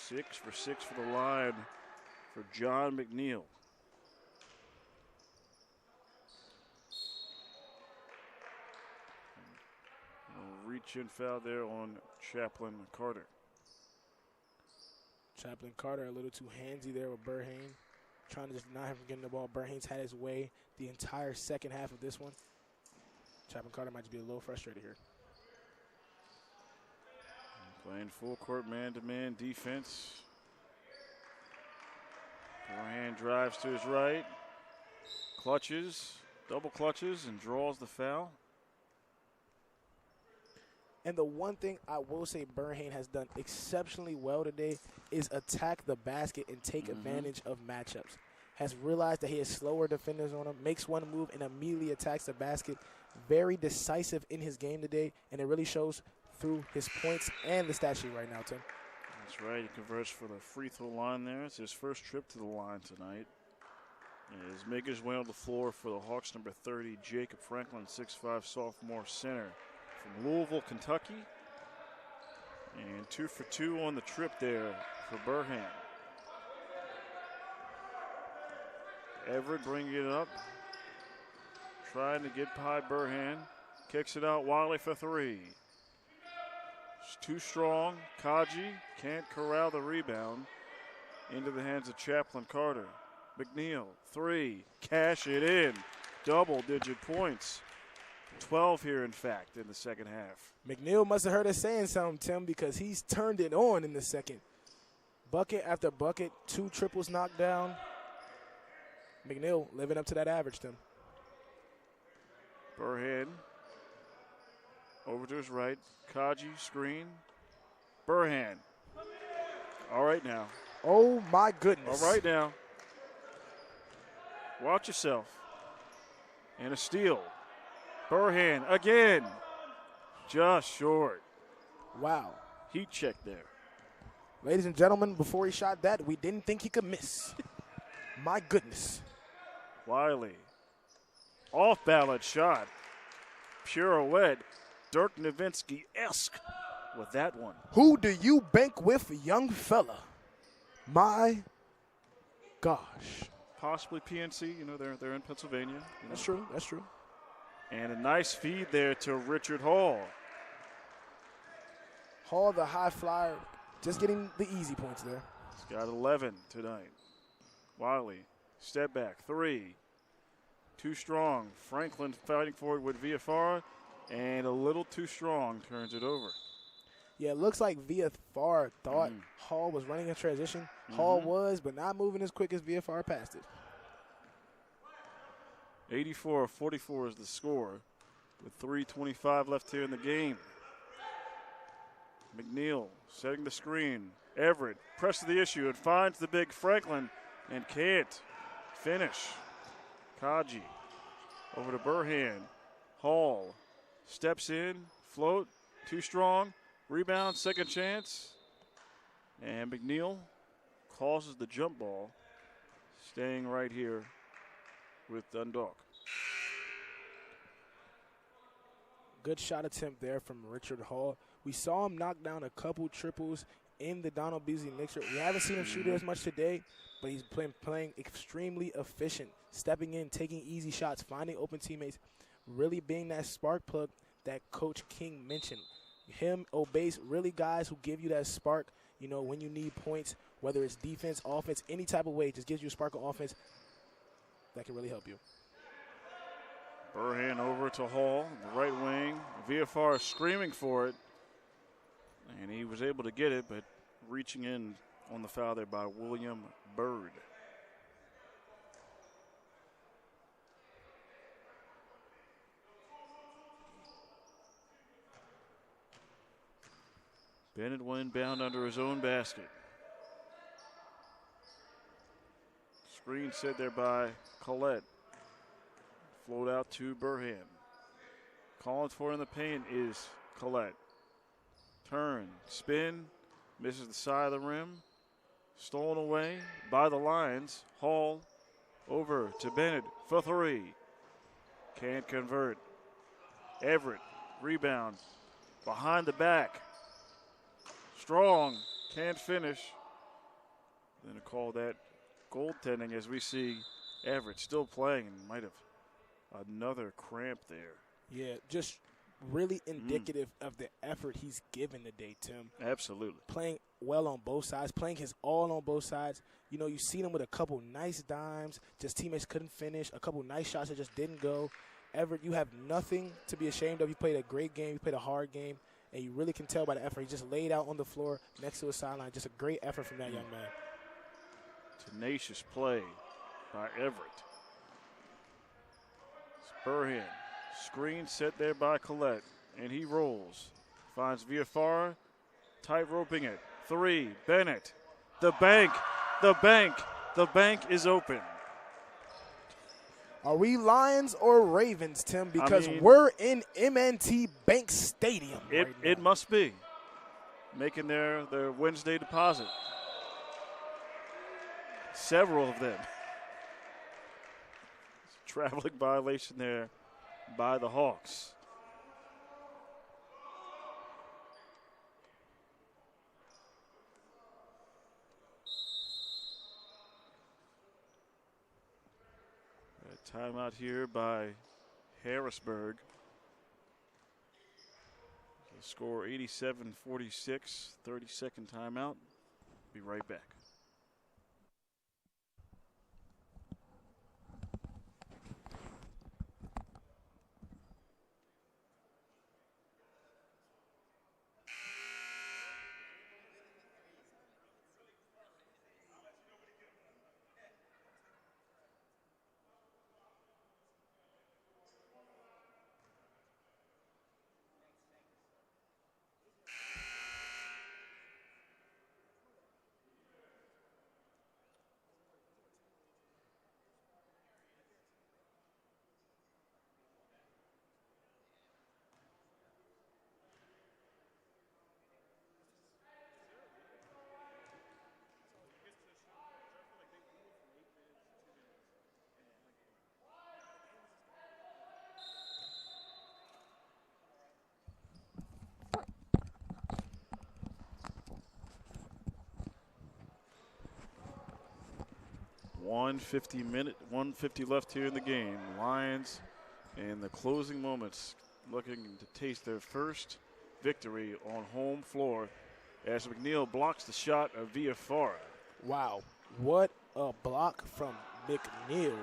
6 for 6 for the line for John McNeil. Reach-in foul there on Chaplin Carter. Chaplin Carter a little too handsy there with Burhane, trying to just not have him getting the ball. Burhane's had his way the entire second half of this one. Chaplin Carter might just be a little frustrated here. Playing full court man-to-man defense. Burhan drives to his right, clutches, double clutches, and draws the foul. And the one thing I will say Burhane has done exceptionally well today is attack the basket and take advantage of matchups. Has realized that he has slower defenders on him, makes one move and immediately attacks the basket. Very decisive in his game today, and it really shows through his points and the stat sheet right now, Tim. That's right. He converts for the free throw line there. It's his first trip to the line tonight. And is making his way on the floor for the Hawks, number 30, Jacob Franklin, 6'5" sophomore center from Louisville, Kentucky. And 2 for 2 on the trip there for Burhan. Everett bringing it up. Trying to get by Burhan. Kicks it out. Wiley for 3. It's too strong. Kaji can't corral the rebound. Into the hands of Chaplin Carter. McNeil, 3. Cash it in. double-digit points. 12 here, in fact, in the second half. McNeil must have heard us saying something, Tim, because he's turned it on in the second. Bucket after bucket, 2 triples knocked down. McNeil living up to that average, Tim. Burhan over to his right. Kaji screen. Burhan. All right now. Oh, my goodness. All right now. Watch yourself. And a steal. Burhan again. Just short. Wow. Heat check there. Ladies and gentlemen, before he shot that, we didn't think he could miss. My goodness. Wiley. Off-balance shot. Pirouette. Dirk Nowitzki-esque with that one. Who do you bank with, young fella? My gosh. Possibly PNC. You know, they're in Pennsylvania. You know. That's true. That's true. And a nice feed there to Richard Hall. Hall, the high flyer, just getting the easy points there. He's got 11 tonight. Wiley, step back, 3. Too strong. Franklin fighting for it with Viafara, and a little too strong turns it over. Yeah, it looks like VFR thought Hall was running in transition. Hall was, but not moving as quick as VFR passed it. 84-44 is the score with 3:25 left here in the game. McNeil setting the screen. Everett presses the issue and finds the big Franklin and can't finish. Kaji over to Burhan. Hall steps in, float, too strong. Rebound, second chance. And McNeil causes the jump ball, staying right here with Dundalk. Good shot attempt there from Richard Hall. We saw him knock down a couple triples in the Donald Beasley mixture. We haven't seen him shoot it as much today, but he's playing extremely efficient, stepping in, taking easy shots, finding open teammates, really being that spark plug that Coach King mentioned. Him, Obeys, really guys who give you that spark, you know, when you need points, whether it's defense, offense, any type of way, just gives you a spark of offense that can really help you. Burhan over to Hall, the right wing. VFR screaming for it, and he was able to get it, but reaching in on the foul there by William Bird. Bennett will inbound under his own basket. Screen set there by Collette. Float out to Burhan. Calling for in the paint is Collette. Turn, spin, misses the side of the rim. Stolen away by the Lions. Hall over to Bennett for 3. Can't convert. Everett, rebound. Behind the back. Strong, can't finish. Then to call that goaltending as we see Everett still playing and might have another cramp there. Yeah, just really indicative of the effort he's given today, Tim. Absolutely. Playing well on both sides, playing his all on both sides. You know, you see him with a couple nice dimes, just teammates couldn't finish, a couple nice shots that just didn't go. Everett, you have nothing to be ashamed of. You played a great game, you played a hard game, and you really can tell by the effort. He just laid out on the floor next to his sideline. Just a great effort from that young man. Tenacious play by Everett. Burhan, screen set there by Collette, and he rolls. Finds Viafara, tight roping it. 3, Bennett. The bank is open. Are we Lions or Ravens, Tim? Because we're in M&T Bank Stadium right now. It must be. Making their Wednesday deposit. Several of them. Traveling violation there by the Hawks. A timeout here by Harrisburg. The score 87-46, 30-second timeout. Be right back. 150 left here in the game. Lions in the closing moments looking to taste their first victory on home floor as McNeil blocks the shot of Villafara. Wow, what a block from McNeil.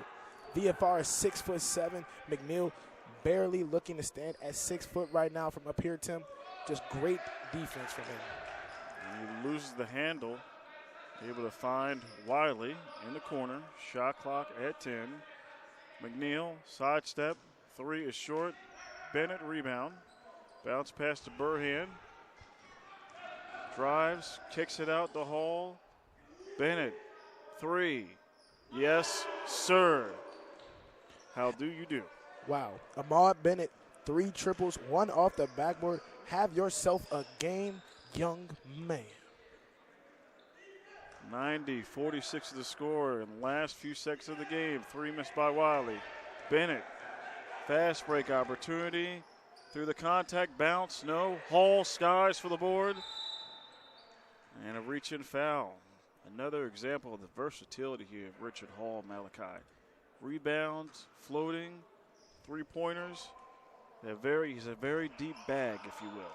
Villafara is 6'7". McNeil barely looking to stand at 6 foot right now from up here, Tim. Just great defense from him. And he loses the handle. Able to find Wiley in the corner. Shot clock at 10. McNeil, sidestep. 3 is short. Bennett rebound. Bounce pass to Burhan. Drives, kicks it out the hall. Bennett, 3. Yes, sir. How do you do? Wow. Ahmad Bennett, 3 triples, 1 off the backboard. Have yourself a game, young man. 90-46 is the score in the last few seconds of the game. 3 missed by Wiley. Bennett, fast break opportunity. Through the contact, bounce, no. Hall skies for the board. And a reach-in foul. Another example of the versatility here of Richard Hall, Malachi. Rebounds, floating, 3-pointers. He's a very deep bag, if you will.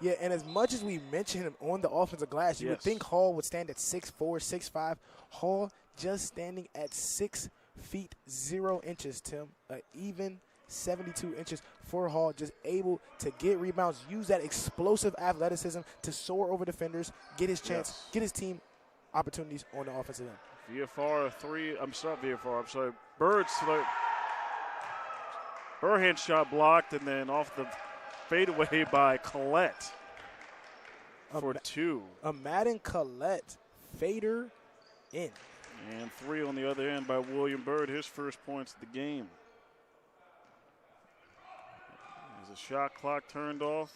Yeah, and as much as we mention him on the offensive glass, you would think Hall would stand at 6'4", 6'5". Hall just standing at 6 feet 0 inches, Tim. Even 72 inches for Hall, just able to get rebounds, use that explosive athleticism to soar over defenders, get his chance, get his team opportunities on the offensive end. Villafara 3, I'm sorry, Bird's Burhan shot blocked, and then off the fadeaway by Collette for 2. A Madden Collette fader in. And 3 on the other end by William Bird, his first points of the game. As the shot clock turned off,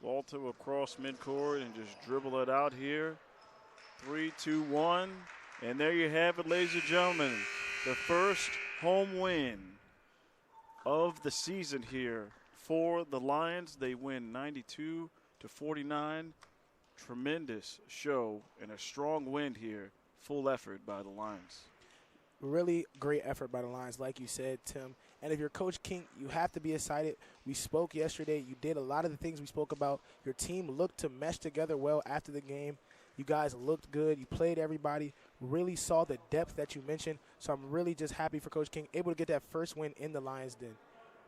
Walter will cross midcourt and just dribble it out here. 3, 2, 1. And there you have it, ladies and gentlemen. The first home win of the season here for the Lions. They win 92-49. Tremendous show and a strong win here. Full effort by the Lions. Really great effort by the Lions, like you said, Tim. And if you're Coach King, you have to be excited. We spoke yesterday. You did a lot of the things we spoke about. Your team looked to mesh together well after the game. You guys looked good. You played everybody. Really saw the depth that you mentioned. So I'm really just happy for Coach King, able to get that first win in the Lions Den.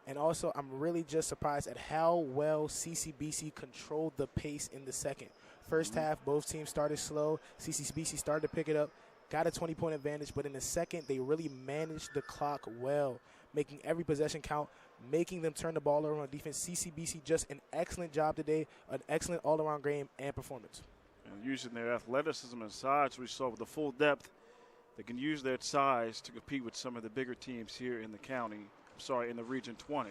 And also, I'm really just surprised at how well CCBC controlled the pace in the second. First half, both teams started slow. CCBC started to pick it up, got a 20-point advantage. But in the second, they really managed the clock well, making every possession count, making them turn the ball over on defense. CCBC just an excellent job today, an excellent all-around game and performance. And using their athleticism and size, we saw with the full depth, they can use their size to compete with some of the bigger teams here in the county. In the Region 20.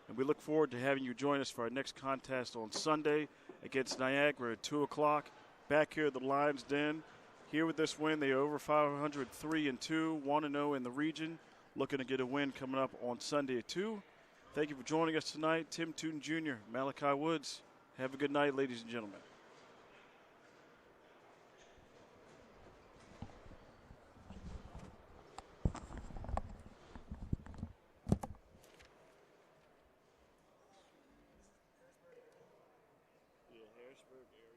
And we look forward to having you join us for our next contest on Sunday against Niagara at 2 o'clock. Back here at the Lions Den. Here with this win, they are over 500, 3-2, 1-0 in the region. Looking to get a win coming up on Sunday at 2. Thank you for joining us tonight. Tim Tootin Jr., Malachi Woods. Have a good night, ladies and gentlemen. Harrisburg area.